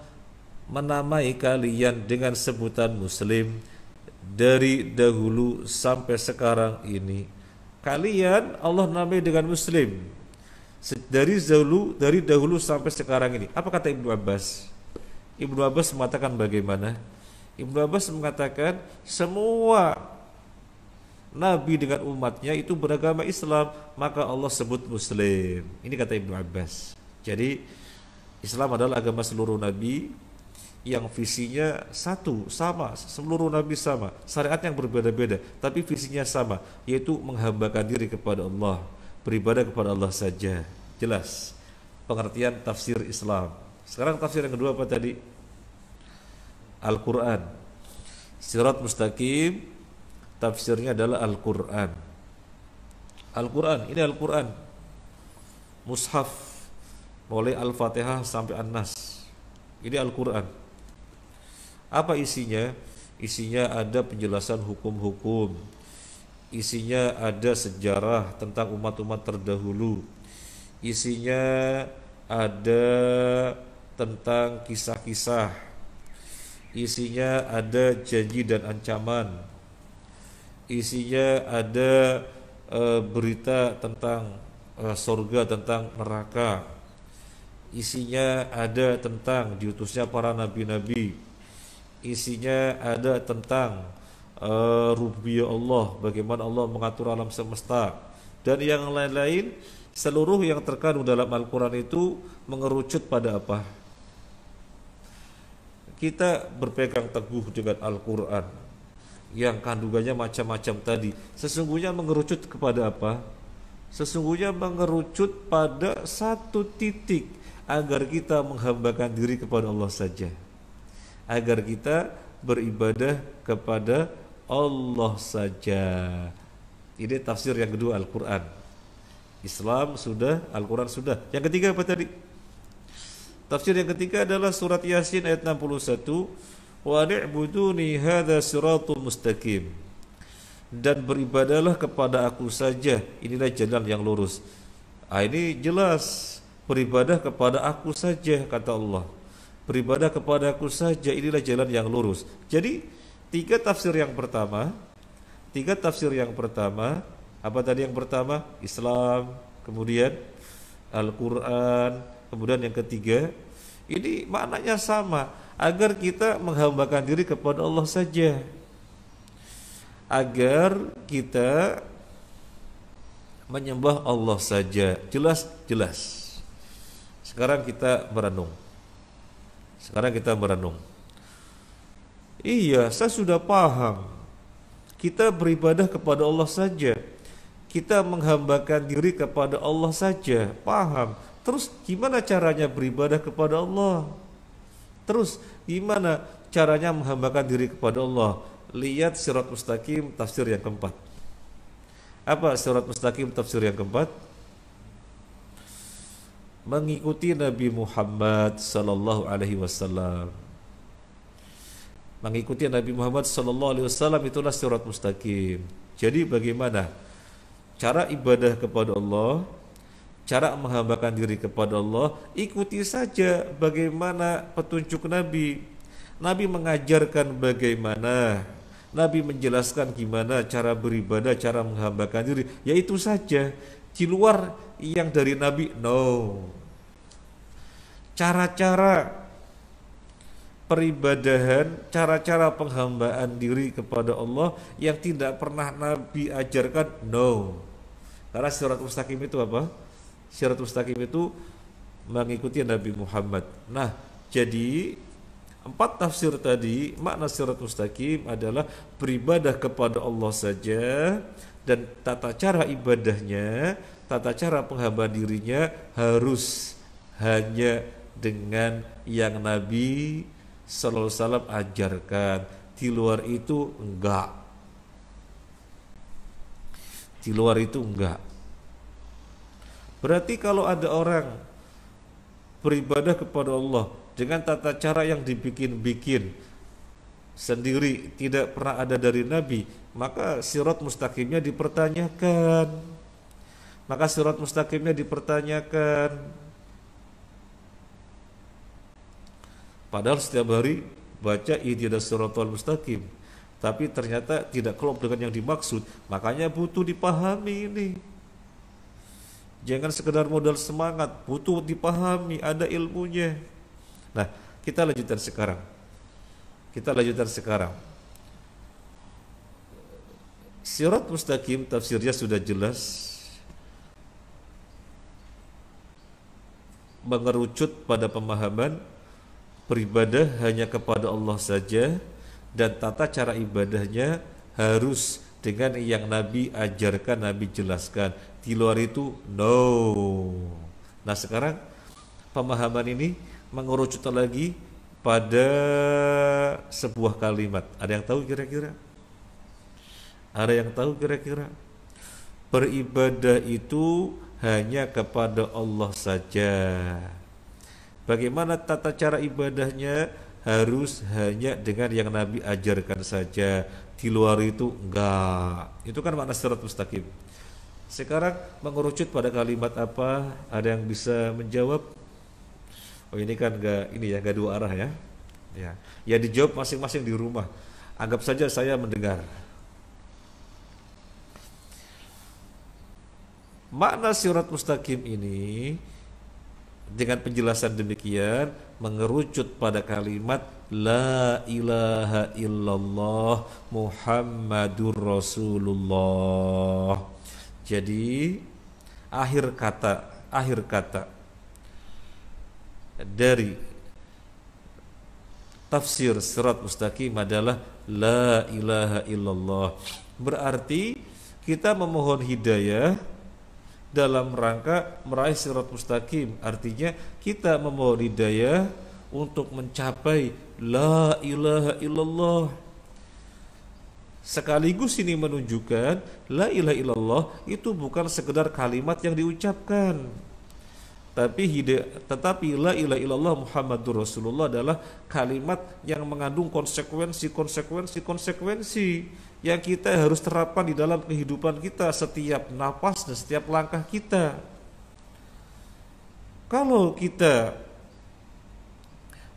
menamai kalian dengan sebutan muslim dari dahulu sampai sekarang ini. Kalian Allah namai dengan muslim dari dahulu sampai sekarang ini. Apa kata Ibnu Abbas? Ibnu Abbas mengatakan bagaimana? Ibnu Abbas mengatakan semua nabi dengan umatnya itu beragama Islam, maka Allah sebut muslim. Ini kata Ibnu Abbas. Jadi Islam adalah agama seluruh nabi yang visinya satu, sama, seluruh nabi sama, syariat yang berbeda-beda, tapi visinya sama, yaitu menghambakan diri kepada Allah, beribadah kepada Allah saja. Jelas pengertian tafsir Islam. Sekarang tafsir yang kedua apa tadi? Al-Quran. Sirat mustaqim tafsirnya adalah Al-Quran. Al-Quran, ini Al-Quran mushaf mulai Al-Fatihah sampai An-Nas. Ini Al-Quran. Apa isinya? Isinya ada penjelasan hukum-hukum, isinya ada sejarah tentang umat-umat terdahulu, isinya ada tentang kisah-kisah, isinya ada janji dan ancaman, isinya ada berita tentang surga, tentang neraka, isinya ada tentang diutusnya para nabi-nabi, isinya ada tentang rububiyah Allah, bagaimana Allah mengatur alam semesta, dan yang lain-lain. Seluruh yang terkandung dalam Al-Quran itu mengerucut pada apa? Kita berpegang teguh dengan Al-Quran yang kandungannya macam-macam tadi, sesungguhnya mengerucut kepada apa? Sesungguhnya mengerucut pada satu titik, agar kita menghambakan diri kepada Allah saja, agar kita beribadah kepada Allah saja. Ini tafsir yang kedua Al-Quran. Islam sudah, Al-Quran sudah. Yang ketiga apa tadi? Tafsir yang ketiga adalah surat Yasin ayat 61, wa ni'buduni hadza siratul mustaqim. Dan beribadahlah kepada aku saja, inilah jalan yang lurus. Ini jelas, beribadah kepada aku saja, kata Allah. Beribadah kepada aku saja, inilah jalan yang lurus. Jadi tiga tafsir yang pertama, apa tadi yang pertama? Islam, kemudian Al-Quran, kemudian yang ketiga, ini maknanya sama, agar kita menghambakan diri kepada Allah saja, agar kita menyembah Allah saja. Jelas. Sekarang kita merenung. Iya, saya sudah paham. Kita beribadah kepada Allah saja, kita menghambakan diri kepada Allah saja, paham. Terus gimana caranya beribadah kepada Allah? Terus gimana caranya menghambakan diri kepada Allah? Lihat Sirat Mustaqim tafsir yang keempat. Apa Sirat Mustaqim tafsir yang keempat? Mengikuti Nabi Muhammad sallallahu alaihi wasallam. Mengikuti Nabi Muhammad sallallahu alaihi wasallam itulah Sirat Mustaqim. Jadi bagaimana cara ibadah kepada Allah, cara menghambakan diri kepada Allah, ikuti saja bagaimana petunjuk Nabi. Nabi mengajarkan bagaimana, Nabi menjelaskan gimana cara beribadah, cara menghambakan diri, ya itu saja. Di luar yang dari Nabi, no. Cara-cara peribadahan, cara-cara penghambaan diri kepada Allah yang tidak pernah Nabi ajarkan, no. Karena syarat mustaqim itu apa? Syarat mustaqim itu mengikuti Nabi Muhammad. Nah, jadi 4 tafsir tadi, makna syarat mustaqim adalah beribadah kepada Allah saja, dan tata cara ibadahnya, tata cara penghambaan dirinya harus hanya dengan yang Nabi sallallahu alaihi wasallam ajarkan. Di luar itu enggak. Di luar itu enggak. Berarti kalau ada orang beribadah kepada Allah dengan tata cara yang dibikin-bikin sendiri, tidak pernah ada dari Nabi, maka sirat mustaqimnya dipertanyakan. Maka sirat mustaqimnya dipertanyakan. Padahal setiap hari baca ihdinas siratal mustaqim, tapi ternyata tidak klop dengan yang dimaksud. Makanya butuh dipahami ini. Jangan sekedar modal semangat, butuh dipahami, ada ilmunya. Nah, kita lanjutkan sekarang. Sirat mustaqim tafsirnya sudah jelas, mengerucut pada pemahaman beribadah hanya kepada Allah saja, dan tata cara ibadahnya harus dengan yang Nabi ajarkan, Nabi jelaskan. Di luar itu no. Nah, sekarang pemahaman ini mengerucut lagi pada sebuah kalimat. Ada yang tahu kira-kira? Ada yang tahu kira-kira? Beribadah itu hanya kepada Allah saja. Bagaimana tata cara ibadahnya? Harus hanya dengan yang Nabi ajarkan saja. Di luar itu enggak. Itu kan makna sirat mustaqim. Sekarang mengerucut pada kalimat apa? Ada yang bisa menjawab? Oh, ini kan enggak dua arah ya. Ya dijawab masing-masing di rumah. Anggap saja saya mendengar. Makna sirat mustaqim ini dengan penjelasan demikian mengerucut pada kalimat la ilaha illallah Muhammadur Rasulullah. Jadi akhir kata dari tafsir sirat mustaqim adalah la ilaha illallah. Berarti kita memohon hidayah dalam rangka meraih sirat mustaqim. Artinya kita memohon hidayah untuk mencapai la ilaha illallah. Sekaligus ini menunjukkan la ilaha illallah itu bukan sekedar kalimat yang diucapkan, tetapi la ilaha illallah Muhammadur Rasulullah adalah kalimat yang mengandung konsekuensi yang kita harus terapkan di dalam kehidupan kita, setiap napas dan setiap langkah kita. Kalau kita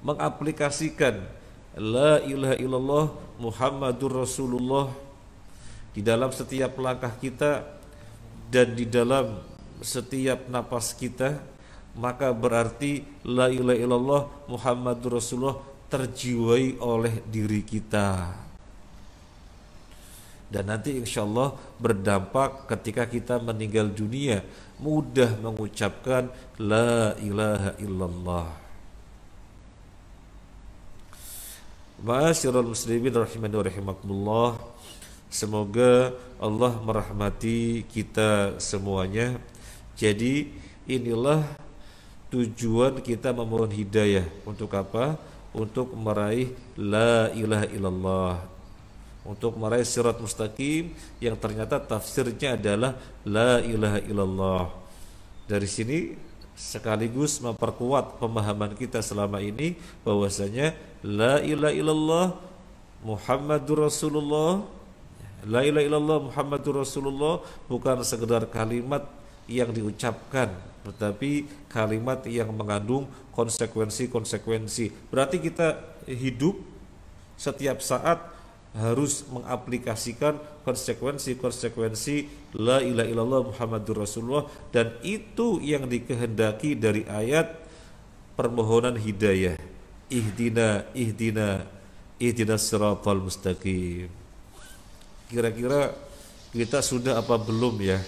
mengaplikasikan la ilaha illallah Muhammadur Rasulullah di dalam setiap langkah kita dan di dalam setiap napas kita, maka berarti la ilaha illallah Muhammadur Rasulullah terjiwai oleh diri kita, dan nanti insya Allah berdampak ketika kita meninggal dunia, mudah mengucapkan la ilaha illallah. Ma'asyiral muslimin rahimani wa rahimakumullah, semoga Allah merahmati kita semuanya. Jadi inilah tujuan kita memohon hidayah. Untuk apa? Untuk meraih la ilaha illallah, untuk meraih sirat mustaqim yang ternyata tafsirnya adalah la ilaha illallah. Dari sini sekaligus memperkuat pemahaman kita selama ini bahwasanya la ilaha illallah Muhammadur Rasulullah La ilaha illallah Muhammadur Rasulullah bukan sekedar kalimat yang diucapkan, tetapi kalimat yang mengandung konsekuensi-konsekuensi. Berarti kita hidup setiap saat harus mengaplikasikan konsekuensi-konsekuensi la ilaha illallah Muhammadur Rasulullah, dan itu yang dikehendaki dari ayat permohonan hidayah. Ihdinas siratal mustaqim. Kira-kira kita sudah apa belum ya?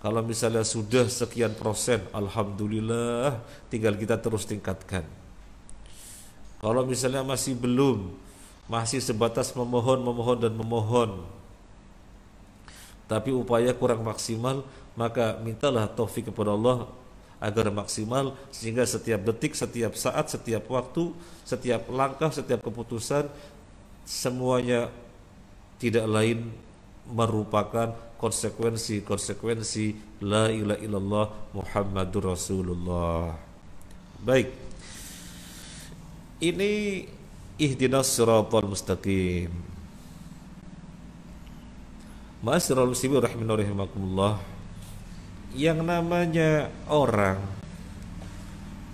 Kalau misalnya sudah sekian persen, alhamdulillah, tinggal kita terus tingkatkan. Kalau misalnya masih belum, masih sebatas memohon dan memohon, tapi upaya kurang maksimal, maka mintalah taufik kepada Allah agar maksimal, sehingga setiap detik, setiap saat, setiap waktu, setiap langkah, setiap keputusan, semuanya tidak lain merupakan konsekuensi la ilaha illallah Muhammadur Rasulullah. Baik, ini ihdinas siratal mustaqim. Ma'asyiral muslimin rahimani rahimakumullah. Yang namanya orang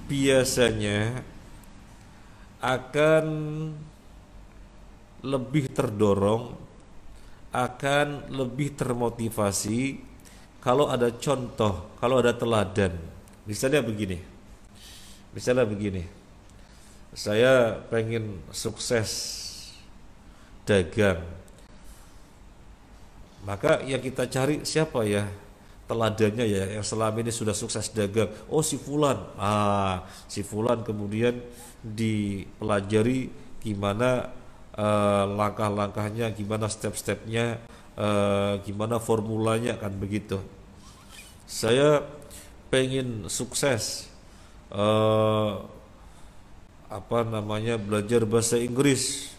biasanya akan lebih terdorong, akan lebih termotivasi kalau ada contoh, kalau ada teladan. Misalnya begini, saya pengen sukses dagang, maka yang kita cari siapa ya teladannya ya yang selama ini sudah sukses dagang. Oh, si fulan. Si fulan kemudian dipelajari gimana langkah-langkahnya, gimana step-stepnya, gimana formulanya, kan begitu. Saya pengen sukses belajar bahasa Inggris,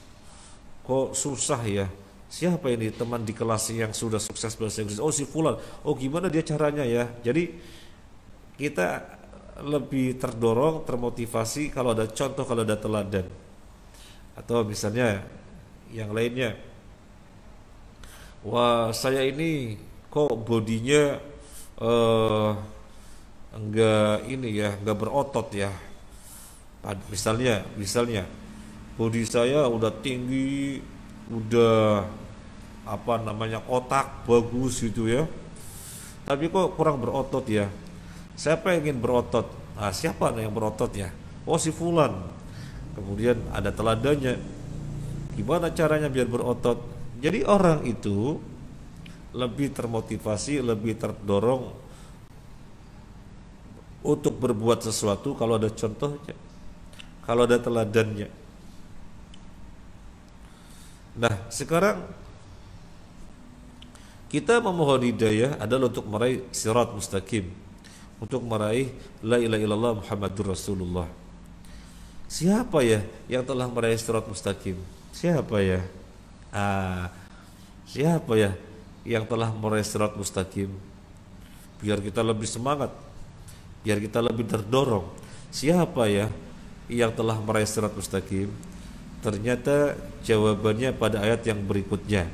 kok susah ya. Siapa ini teman di kelas yang sudah sukses bahasa Inggris? Oh, si fulan. Oh, gimana dia caranya ya. Jadi kita lebih terdorong, termotivasi kalau ada contoh, kalau ada teladan. Atau misalnya yang lainnya, wah saya ini kok bodinya enggak berotot ya. Misalnya bodi saya udah tinggi, udah otak bagus gitu ya, tapi kok kurang berotot ya. Saya pengen berotot. Nah, siapa yang berotot ya? Oh, si fulan. Kemudian ada teladannya, gimana caranya biar berotot. Jadi orang itu lebih termotivasi, lebih terdorong untuk berbuat sesuatu kalau ada contohnya, kalau ada teladannya. Nah, sekarang kita memohon hidayah adalah untuk meraih sirat mustaqim, untuk meraih la ilaha illallah Muhammadur Rasulullah. Siapa ya yang telah meraih sirat mustaqim? Siapa ya? Siapa ya yang telah meraih sirat mustaqim? Biar kita lebih semangat, biar kita lebih terdorong. Siapa ya yang telah meraih sirat mustaqim? Ternyata jawabannya pada ayat yang berikutnya.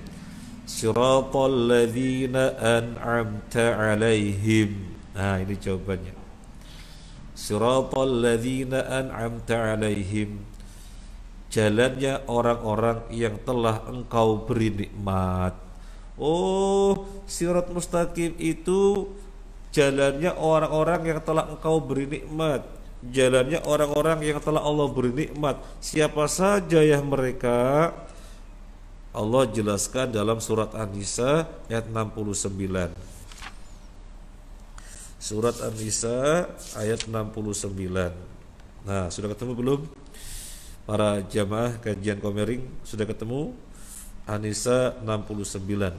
Siratal ladzina an'amta 'alaihim. Nah, ini jawabannya. Siratal ladzina an'amta 'alaihim. Jalannya orang-orang yang telah engkau beri nikmat. Oh, sirat mustaqim itu jalannya orang-orang yang telah engkau beri nikmat. Jalannya orang-orang yang telah Allah beri nikmat. Siapa saja ya mereka? Allah jelaskan dalam surat An-Nisa ayat 69. Surat An-Nisa ayat 69. Nah, sudah ketemu belum? Para jamaah kajian Komering sudah ketemu? An-Nisa 69.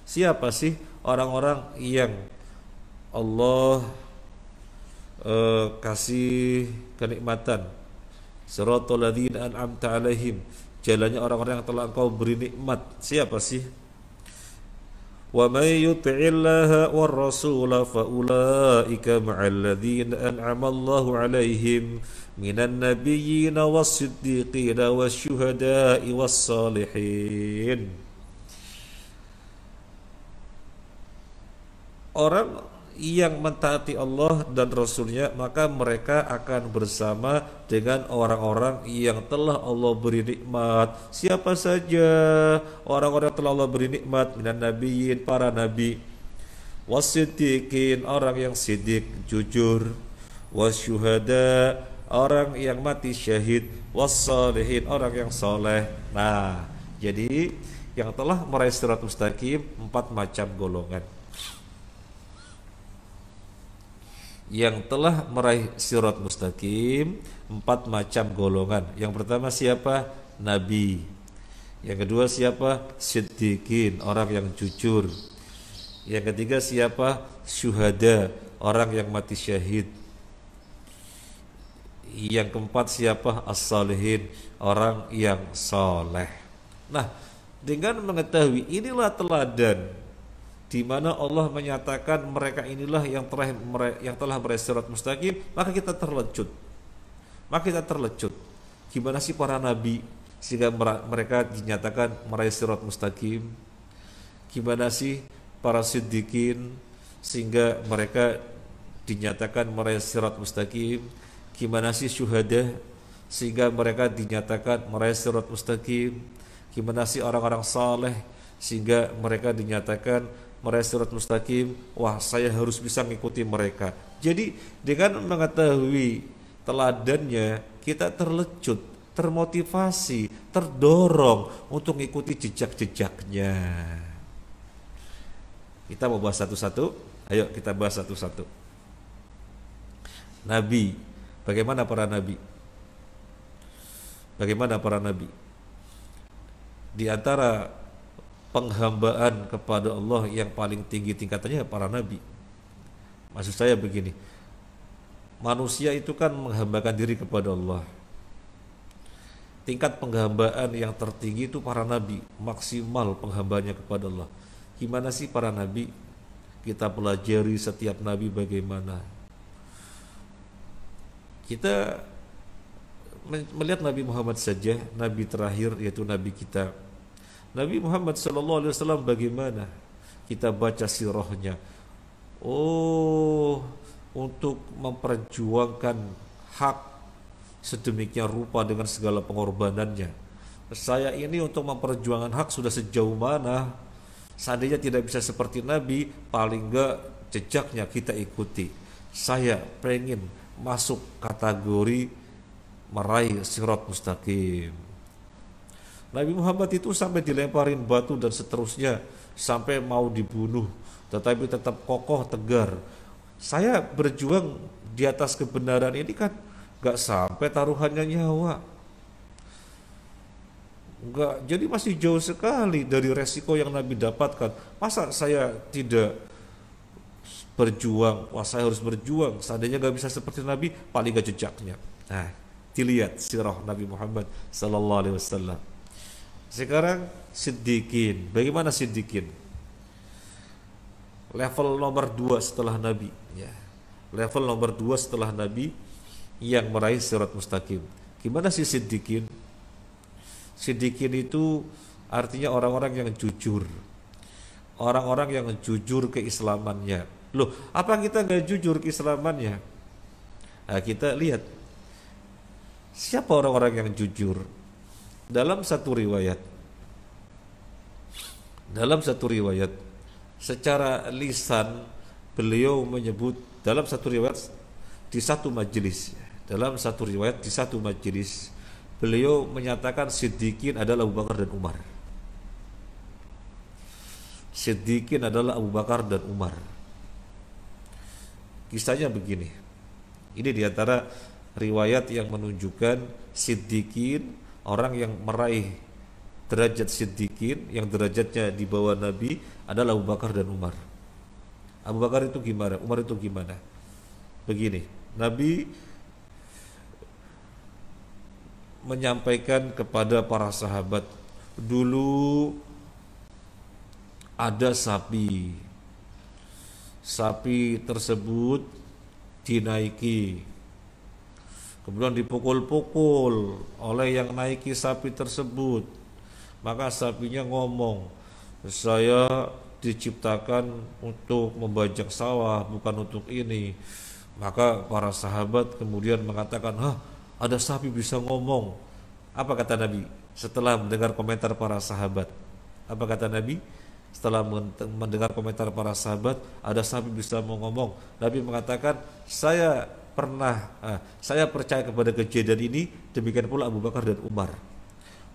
Siapa sih orang-orang yang Allah kasih kenikmatan? Siratal ladzina an'amta 'alaihim. Jalannya orang-orang yang telah engkau beri nikmat. Siapa sih? Wa may yuti'illaha war rasula fa ulaika ma'al ladzina an'ama Allahu 'alaihim minan nabiyyin was siddiqin was syuhada'i was salihin. orang yang mentaati Allah dan Rasulnya, maka mereka akan bersama dengan orang-orang yang telah Allah beri nikmat. Siapa saja orang-orang yang telah Allah beri nikmat, minan nabiyyin, para nabi, wasiddiqin, orang yang siddiq, jujur, wasyuhada, orang yang mati syahid, wassalihin, orang yang soleh. Nah, jadi yang telah meraih sirat mustaqim 4 macam golongan. Yang telah meraih sirat mustaqim 4 macam golongan. Yang pertama siapa? Nabi. Yang kedua siapa? Siddiqin, orang yang jujur. Yang ketiga siapa? Syuhada, orang yang mati syahid. Yang keempat siapa? As-salihin, orang yang soleh. Nah, dengan mengetahui inilah teladan di mana Allah menyatakan mereka inilah yang telah meraih sirat mustaqim, maka kita terlecut. Gimana sih para nabi sehingga mereka dinyatakan meraih sirat mustaqim? Gimana sih para siddiqin sehingga mereka dinyatakan meraih sirat mustaqim? Gimana sih syuhada sehingga mereka dinyatakan meraih sirat mustaqim? Gimana sih orang-orang saleh sehingga mereka dinyatakan meraih sirat mustaqim? Wah, saya harus bisa mengikuti mereka. Jadi dengan mengetahui teladannya, kita terlecut, termotivasi, terdorong untuk mengikuti jejak-jejaknya. Kita mau bahas satu-satu. Ayo kita bahas satu-satu. Nabi, bagaimana para nabi? Bagaimana para nabi? Di antara penghambaan kepada Allah yang paling tinggi tingkatannya para nabi. Maksud saya begini, manusia itu kan menghambakan diri kepada Allah. Tingkat penghambaan yang tertinggi itu para nabi, maksimal penghambanya kepada Allah. Gimana sih para nabi? Kita pelajari setiap nabi bagaimana. Kita melihat Nabi Muhammad saja, nabi terakhir yaitu nabi kita Nabi Muhammad SAW, bagaimana kita baca sirahnya. Oh, untuk memperjuangkan hak sedemikian rupa dengan segala pengorbanannya. Saya ini untuk memperjuangkan hak sudah sejauh mana? Seandainya tidak bisa seperti Nabi, paling enggak jejaknya kita ikuti. Saya pengen masuk kategori meraih sirat mustaqim. Nabi Muhammad itu sampai dilemparin batu dan seterusnya, sampai mau dibunuh, tetapi tetap kokoh tegar. Saya berjuang di atas kebenaran ini kan gak sampai taruhannya nyawa, enggak, jadi masih jauh sekali dari resiko yang Nabi dapatkan. Masa saya tidak berjuang? Wah, saya harus berjuang. Seandainya gak bisa seperti Nabi, paling gak jejaknya. Nah, dilihat sirah Nabi Muhammad SAW. Sekarang siddiqin. Bagaimana siddiqin? Level nomor 2 setelah Nabi, ya. Level nomor 2 setelah Nabi yang meraih sirat mustaqim. Gimana sih siddiqin? Siddiqin itu artinya orang-orang yang jujur. Orang-orang yang jujur keislamannya. Loh, apa kita gak jujur keislamannya? Nah, kita lihat siapa orang-orang yang jujur. Dalam satu riwayat, secara lisan beliau menyebut dalam satu riwayat di satu majelis. Beliau menyatakan siddiqin adalah Abu Bakar dan Umar. Siddiqin adalah Abu Bakar dan Umar. Kisahnya begini. Ini diantara riwayat yang menunjukkan siddiqin, orang yang meraih derajat siddiqin, yang derajatnya di bawah Nabi, adalah Abu Bakar dan Umar. Abu Bakar itu gimana? Umar itu gimana? Begini, Nabi menyampaikan kepada para sahabat, dulu ada sapi tersebut dinaiki, kemudian dipukul-pukul oleh yang naiki sapi tersebut. Maka sapinya ngomong, saya diciptakan untuk membajak sawah, bukan untuk ini. Maka para sahabat kemudian mengatakan, "Hah, ada sapi bisa ngomong." Apa kata Nabi setelah mendengar komentar para sahabat? Apa kata Nabi setelah mendengar komentar para sahabat, ada sapi bisa ngomong? Nabi mengatakan, saya percaya kepada kejadian ini, demikian pula Abu Bakar dan Umar.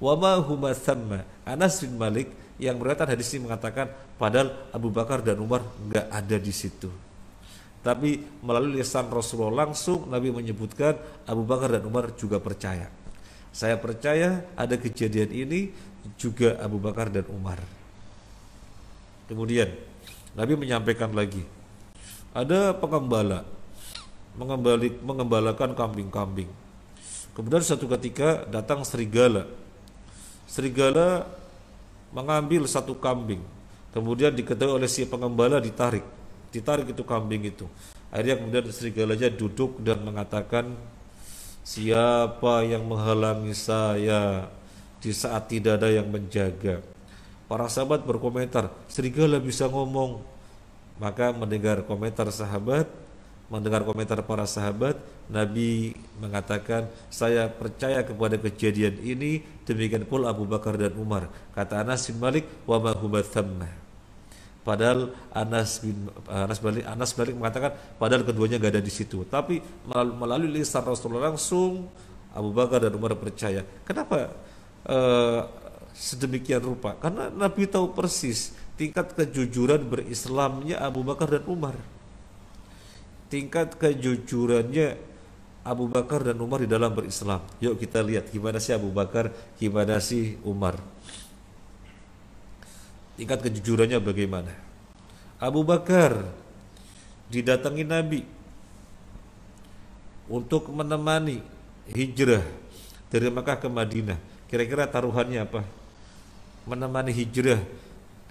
Wa ma huma thamma. Anas bin Malik yang meriwayatkan hadis ini mengatakan, padahal Abu Bakar dan Umar enggak ada di situ. Tapi melalui lisan Rasulullah langsung Nabi menyebutkan Abu Bakar dan Umar juga percaya. Saya percaya ada kejadian ini juga Abu Bakar dan Umar. Kemudian Nabi menyampaikan lagi, ada pengembala mengembalakan kambing-kambing. Kemudian suatu ketika datang serigala. Serigala mengambil satu kambing. Kemudian diketahui oleh si pengembala, ditarik itu kambing itu. Akhirnya kemudian serigalanya duduk dan mengatakan, siapa yang menghalangi saya di saat tidak ada yang menjaga? Para sahabat berkomentar, serigala bisa ngomong. Maka mendengar komentar para sahabat, Nabi mengatakan, saya percaya kepada kejadian ini, demikian pula Abu Bakar dan Umar. Kata Anas bin Malik, wa ma huma thamma. Padahal Anas Malik mengatakan padahal keduanya gak ada di situ. Tapi melalui lisan Rasulullah langsung Abu Bakar dan Umar percaya. Kenapa sedemikian rupa? Karena Nabi tahu persis tingkat kejujuran berislamnya Abu Bakar dan Umar. Tingkat kejujurannya Abu Bakar dan Umar di dalam berislam. Yuk kita lihat gimana sih Abu Bakar, gimana sih Umar. Tingkat kejujurannya bagaimana? Abu Bakar didatangi Nabi untuk menemani hijrah dari Makkah ke Madinah. Kira-kira taruhannya apa? Menemani hijrah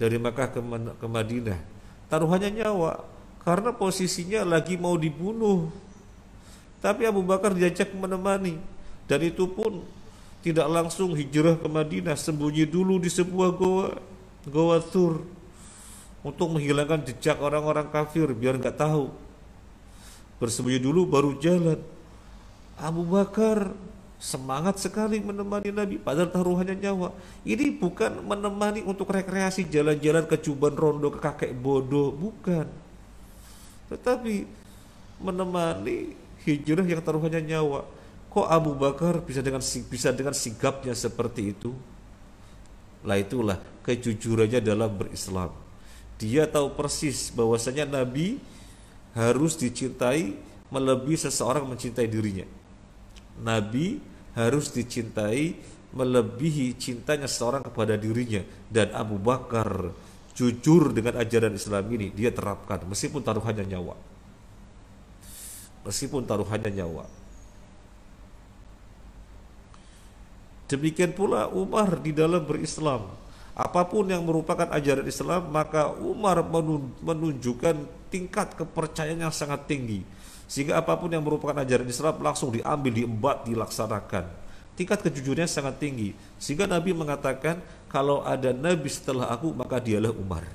dari Makkah ke Madinah. Taruhannya nyawa, karena posisinya lagi mau dibunuh. Tapi Abu Bakar diajak menemani, dan itu pun tidak langsung hijrah ke Madinah, sembunyi dulu di sebuah Goa Tur, untuk menghilangkan jejak orang-orang kafir biar nggak tahu. Bersembunyi dulu baru jalan. Abu Bakar semangat sekali menemani Nabi, padahal taruhannya nyawa. Ini bukan menemani untuk rekreasi jalan-jalan ke Cuban Rondo, ke kakek bodoh, bukan. Tetapi menemani hijrah yang taruhannya nyawa. Kok Abu Bakar bisa dengan sigapnya seperti itu? Lah itulah kejujurannya dalam berislam. Dia tahu persis bahwasanya Nabi harus dicintai melebihi seseorang mencintai dirinya. Nabi harus dicintai melebihi cintanya seseorang kepada dirinya. Dan Abu Bakar jujur dengan ajaran Islam ini, dia terapkan meskipun taruhannya nyawa. Demikian pula Umar di dalam berislam. Apapun yang merupakan ajaran Islam, maka Umar menunjukkan tingkat kepercayaan yang sangat tinggi. Sehingga apapun yang merupakan ajaran Islam langsung diambil, diembat, dilaksanakan. Tingkat kejujurannya sangat tinggi. Sehingga Nabi mengatakan, kalau ada Nabi setelah aku, maka dialah Umar.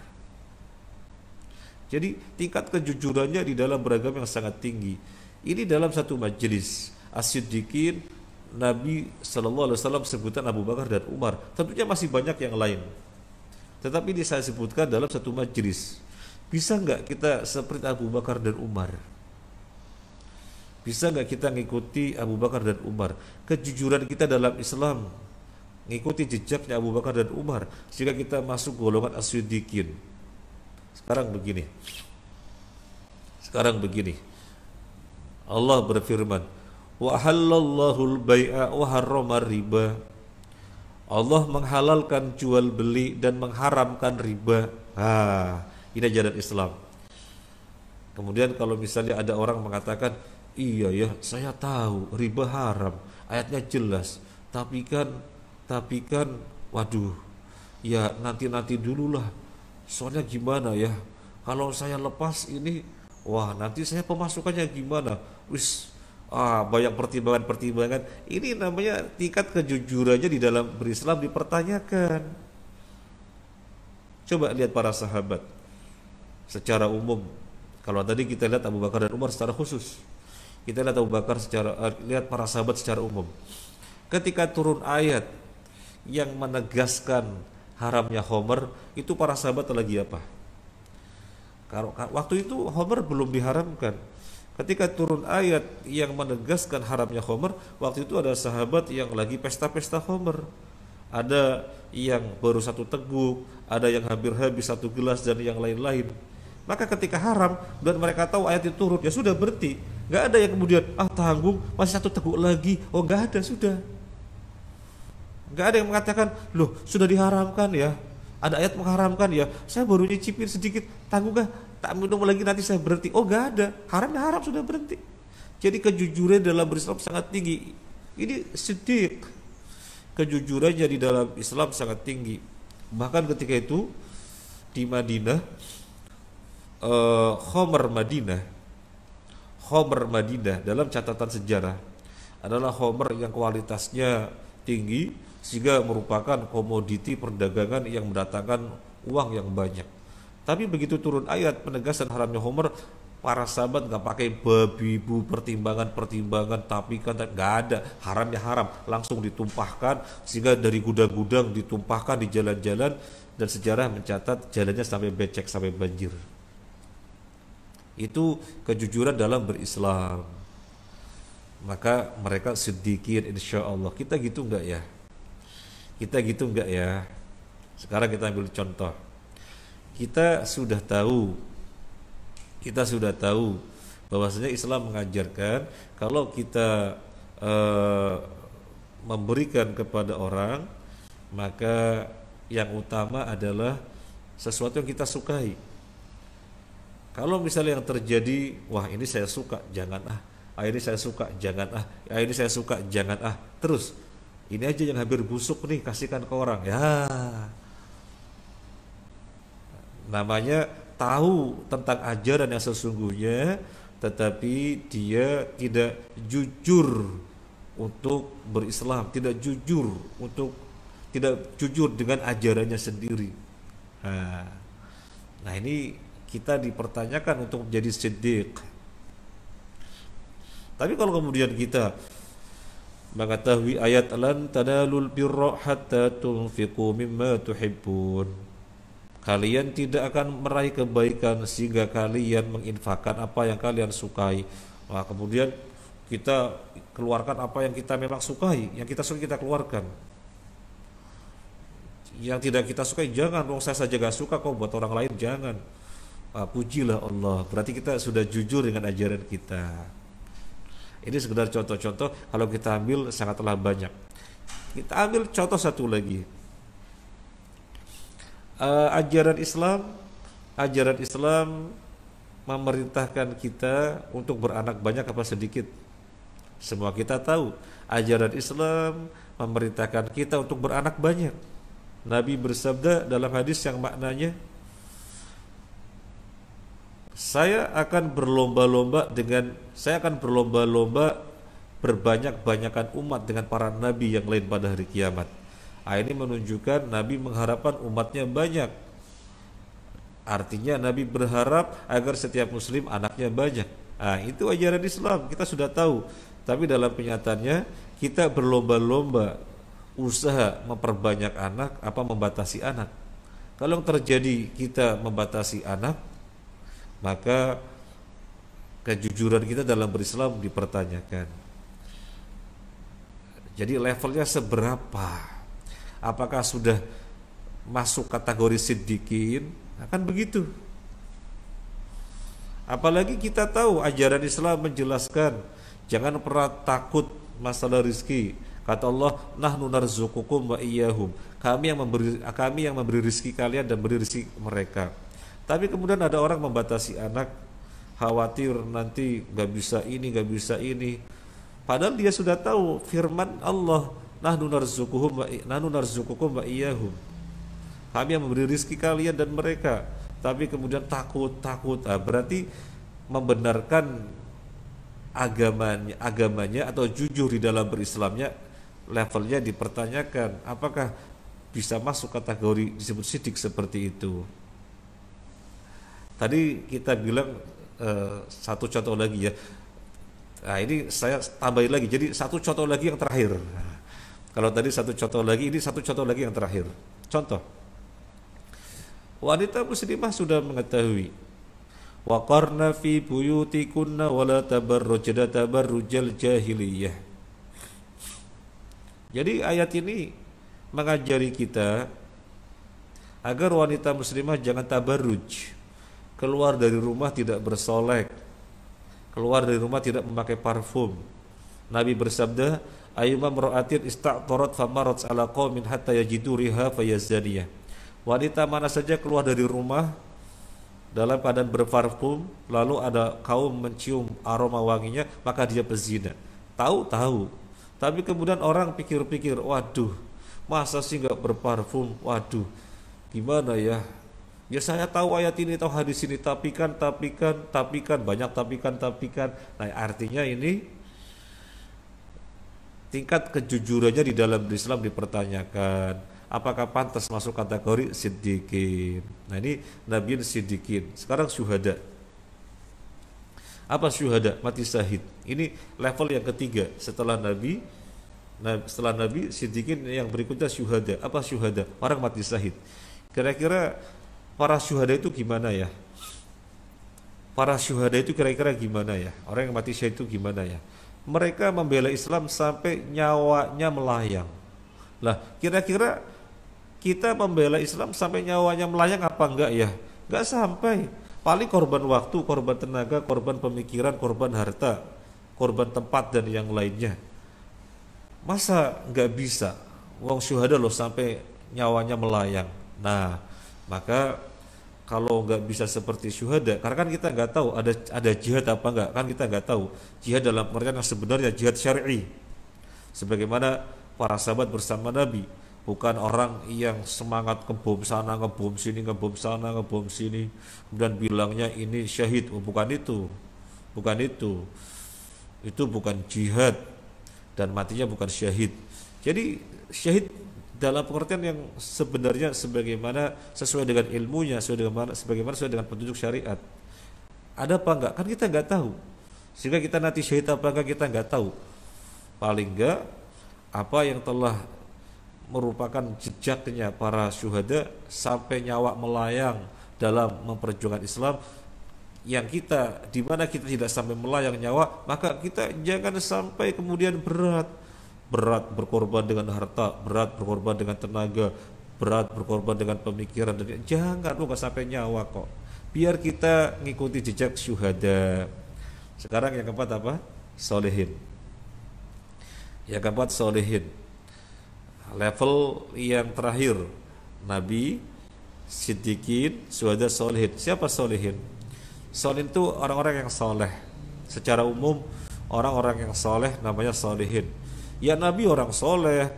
Jadi tingkat kejujurannya di dalam beragama yang sangat tinggi. Ini dalam satu majelis As-Siddiqin, Nabi SAW sebutan Abu Bakar dan Umar. Tentunya masih banyak yang lain, tetapi ini saya sebutkan dalam satu majelis. Bisa nggak kita seperti Abu Bakar dan Umar? Bisa nggak kita ngikuti Abu Bakar dan Umar? Kejujuran kita dalam Islam ngikuti jejaknya Abu Bakar dan Umar, sehingga kita masuk golongan As-Siddiqin. Sekarang begini, Allah berfirman, wa halallahu al-bai'a wa harrama riba. Allah menghalalkan jual beli dan mengharamkan riba. Ini ajaran Islam. Kemudian kalau misalnya ada orang mengatakan, iya ya, saya tahu riba haram, ayatnya jelas, tapi kan waduh, ya nanti dululah. Soalnya gimana ya, kalau saya lepas ini, wah nanti saya pemasukannya gimana? Banyak pertimbangan. Ini namanya tingkat kejujurannya di dalam berislam dipertanyakan. Coba lihat para sahabat. secara umum. Kalau tadi kita lihat Abu Bakar dan Umar secara khusus, kita lihat Abu Bakar secara lihat para sahabat secara umum. Ketika turun ayat yang menegaskan haramnya Homer, itu para sahabat lagi apa? Kalau waktu itu Homer belum diharamkan. Ketika turun ayat yang menegaskan haramnya Homer, waktu itu ada sahabat yang lagi pesta-pesta Homer. Ada yang baru satu teguk, ada yang hampir habis satu gelas dan yang lain-lain. Maka ketika haram dan mereka tahu ayat itu turun, ya sudah berhenti. Nggak ada yang kemudian tanggung masih satu teguk lagi. Oh nggak ada, sudah. Nggak ada yang mengatakan loh sudah diharamkan ya. Ada ayat mengharamkan ya. Saya baru nyicipin sedikit, tanggung nggak? Tak minum lagi nanti saya berhenti. Oh nggak ada, haramnya haram sudah berhenti. Jadi kejujuran dalam berislam sangat tinggi. Ini siddiq. Kejujurannya di dalam Islam sangat tinggi. Bahkan ketika itu di Madinah, Khomer Madinah dalam catatan sejarah adalah khomer yang kualitasnya tinggi sehingga merupakan komoditi perdagangan yang mendatangkan uang yang banyak. Tapi begitu turun ayat penegasan haramnya khomer, para sahabat nggak pakai babi bu pertimbangan tapi kan nggak ada, haramnya haram, langsung ditumpahkan sehingga dari gudang-gudang ditumpahkan di jalan-jalan dan sejarah mencatat jalannya sampai becek sampai banjir. Itu kejujuran dalam berislam. Maka mereka sedikit insya Allah. Kita gitu enggak ya? Kita gitu enggak ya? Sekarang kita ambil contoh. Kita sudah tahu bahwasanya Islam mengajarkan kalau kita memberikan kepada orang, maka yang utama adalah sesuatu yang kita sukai. Kalau misalnya yang terjadi, wah ini saya suka, jangan ini saya suka, jangan ini saya suka, jangan terus ini aja yang hampir busuk nih, kasihkan ke orang, ya namanya tahu tentang ajaran yang sesungguhnya, tetapi dia tidak jujur untuk berislam, tidak jujur dengan ajarannya sendiri. Nah ini kita dipertanyakan untuk menjadi siddiq. Tapi kalau kemudian kita mengetahui ayat lan tanalul birra hatta tunfiqu mimma tuhibbun, kalian tidak akan meraih kebaikan sehingga kalian menginfakkan apa yang kalian sukai. Nah, kemudian kita keluarkan apa yang kita memang sukai, yang kita sukai kita keluarkan. Yang tidak kita sukai jangan, saya saja gak suka kok, buat orang lain jangan. Pujilah Allah, berarti kita sudah jujur dengan ajaran kita. Ini sekedar contoh-contoh, kalau kita ambil sangatlah banyak. Kita ambil contoh satu lagi. Ajaran Islam memerintahkan kita untuk beranak banyak apa sedikit. Semua kita tahu ajaran Islam memerintahkan kita untuk beranak banyak. Nabi bersabda dalam hadis yang maknanya, saya akan berlomba-lomba berbanyak-banyakan umat dengan para nabi yang lain pada hari kiamat. Ini menunjukkan Nabi mengharapkan umatnya banyak. Artinya Nabi berharap agar setiap muslim anaknya banyak. Itu ajaran Islam, kita sudah tahu. Tapi dalam kenyataannya kita berlomba-lomba usaha memperbanyak anak apa membatasi anak. Kalau terjadi kita membatasi anak, maka kejujuran kita dalam berislam dipertanyakan. Jadi levelnya seberapa? Apakah sudah masuk kategori siddiqin? Akan begitu. Apalagi kita tahu ajaran Islam menjelaskan jangan pernah takut masalah rizki. Kata Allah, nahnu narzuqukum wa iyyahum. Kami yang memberi rizki kalian dan beri rizki mereka. Tapi kemudian ada orang membatasi anak, khawatir nanti gak bisa ini. Padahal dia sudah tahu firman Allah, nahnu narzuqukum wa iyyahum. Kami yang memberi rizki kalian dan mereka. Tapi kemudian takut. Berarti membenarkan agamanya atau jujur di dalam berislamnya, levelnya dipertanyakan. Apakah bisa masuk kategori disebut siddiq seperti itu? Tadi kita bilang satu contoh lagi ya. Nah ini saya tambahin lagi, jadi satu contoh lagi yang terakhir. Nah, kalau tadi satu contoh lagi, ini satu contoh lagi yang terakhir. Contoh, wanita muslimah sudah mengetahui waqarna fi buyutikunna wala tabarrujna tabarrujal jahiliyah. Jadi ayat ini mengajari kita agar wanita muslimah jangan tabarruj, keluar dari rumah tidak bersolek, keluar dari rumah tidak memakai parfum. Nabi bersabda, ayyuma mar'atin ista'tarat famarat ala qaumin hatta yajidu riha fayazaniyah. Wanita mana saja keluar dari rumah dalam keadaan berparfum, lalu ada kaum mencium aroma wanginya, maka dia pezina. Tahu, tapi kemudian orang pikir-pikir, waduh, masa sih nggak berparfum? Waduh, gimana ya? Ya saya tahu ayat ini, tahu hadis ini, tapi kan, banyak tapi kan. Nah artinya ini tingkat kejujurannya di dalam Islam dipertanyakan. Apakah pantas masuk kategori siddiqin? Nah ini nabiyin siddiqin. Sekarang syuhada. Apa syuhada? Mati syahid. Ini level yang ketiga setelah nabi. Setelah nabi siddiqin, yang berikutnya syuhada. Apa syuhada? Orang mati syahid. Kira-kira para syuhada itu gimana ya? Para syuhada itu kira-kira gimana ya? Orang yang mati syahid itu gimana ya? Mereka membela Islam sampai nyawanya melayang. Lah, kira-kira kita membela Islam sampai nyawanya melayang apa enggak ya? Enggak sampai. Paling korban waktu, korban tenaga, korban pemikiran, korban harta, korban tempat dan yang lainnya. Masa enggak bisa? Wong syuhada loh sampai nyawanya melayang. Nah, maka kalau nggak bisa seperti syuhada, karena kan kita nggak tahu ada jihad apa enggak, kan kita nggak tahu jihad dalam pengertian yang sebenarnya jihad syar'i, sebagaimana para sahabat bersama Nabi, bukan orang yang semangat ngebom sana ngebom sini ngebom sana ngebom sini kemudian bilangnya ini syahid. Bukan itu, itu bukan jihad dan matinya bukan syahid. Jadi syahid dalam pengertian yang sebenarnya sebagaimana sesuai dengan ilmunya, sebagaimana sesuai dengan petunjuk syariat. Ada apa enggak? Kan kita enggak tahu. Sehingga kita nanti syahid apa enggak kita enggak tahu. Paling enggak apa yang telah merupakan jejaknya para syuhada sampai nyawa melayang dalam memperjuangkan Islam, yang kita di mana kita tidak sampai melayang nyawa, maka kita jangan sampai kemudian berat berkorban dengan harta, berat berkorban dengan tenaga, berat berkorban dengan pemikiran, dan jangan lu nggak sampai nyawa kok. Biar kita ngikuti jejak syuhada. Sekarang yang keempat apa? Solehin. Yang keempat solehin. Level yang terakhir Nabi, siddiqin, syuhada, solehin. Siapa solehin? Solehin itu orang-orang yang soleh. Secara umum orang-orang yang soleh namanya solehin. Ya Nabi orang soleh,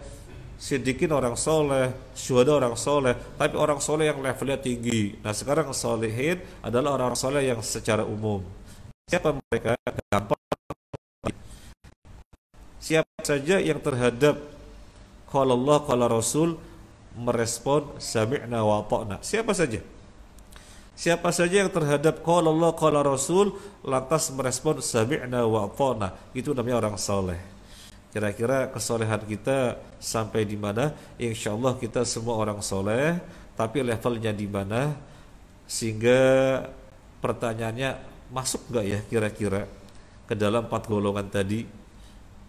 siddiqin orang soleh, syuhada orang soleh, tapi orang soleh yang levelnya tinggi. Nah sekarang solehin adalah orang soleh yang secara umum. Siapa mereka? Gampang. Siapa saja yang terhadap qala Allah qala Rasul merespon sami'na wa ata'na. Siapa saja yang terhadap qala Allah qala Rasul lantas merespon sami'na wa ata'na, itu namanya orang soleh. Kira-kira kesolehan kita sampai di mana? Insya Allah kita semua orang soleh, tapi levelnya di mana? Sehingga pertanyaannya, masuk nggak ya kira-kira ke dalam 4 golongan tadi,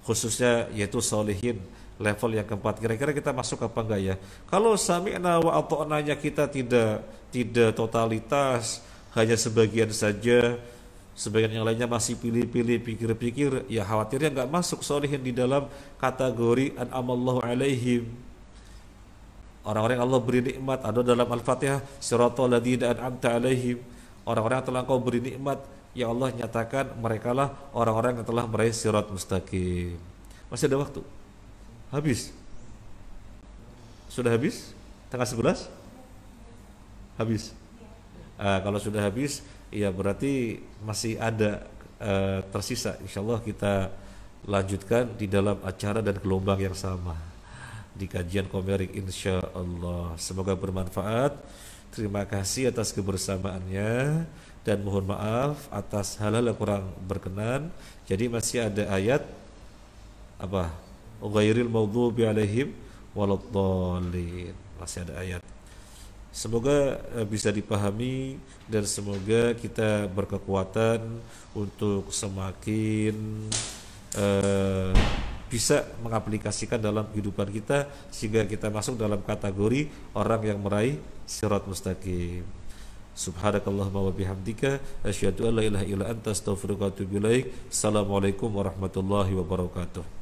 khususnya yaitu solehin level yang keempat. Kira-kira kita masuk apa enggak ya? Kalau sami'na wa ata'nanya kita tidak totalitas, hanya sebagian saja, sebagian yang lainnya masih pilih-pilih, pikir-pikir, ya khawatirnya nggak masuk solehin di dalam kategori an'amallahu alaihim, orang-orang yang Allah beri nikmat. Ada dalam Al-Fatihah siratal ladzina an'amta alaihim, orang-orang yang telah Engkau beri nikmat, ya Allah nyatakan mereka lah orang-orang yang telah meraih sirat mustaqim. Masih ada waktu? Habis? Sudah habis? Tanggal 11? Habis? Kalau sudah habis, ya berarti masih ada tersisa. Insyaallah kita lanjutkan di dalam acara dan gelombang yang sama di kajian komerik insyaallah. Semoga bermanfaat. Terima kasih atas kebersamaannya dan mohon maaf atas hal-hal yang kurang berkenan. Jadi masih ada ayat apa? Ghairil maghdubi alaihim waladdallin. Masih ada ayat. Semoga bisa dipahami dan semoga kita berkekuatan untuk semakin eh, bisa mengaplikasikan dalam kehidupan kita sehingga kita masuk dalam kategori orang yang meraih sirat mustaqim. Subhanakallahumma wa bihamdika asyhadu an la ilaha illa anta astaghfiruka wa atubu ilaik. Assalamualaikum warahmatullahi wabarakatuh.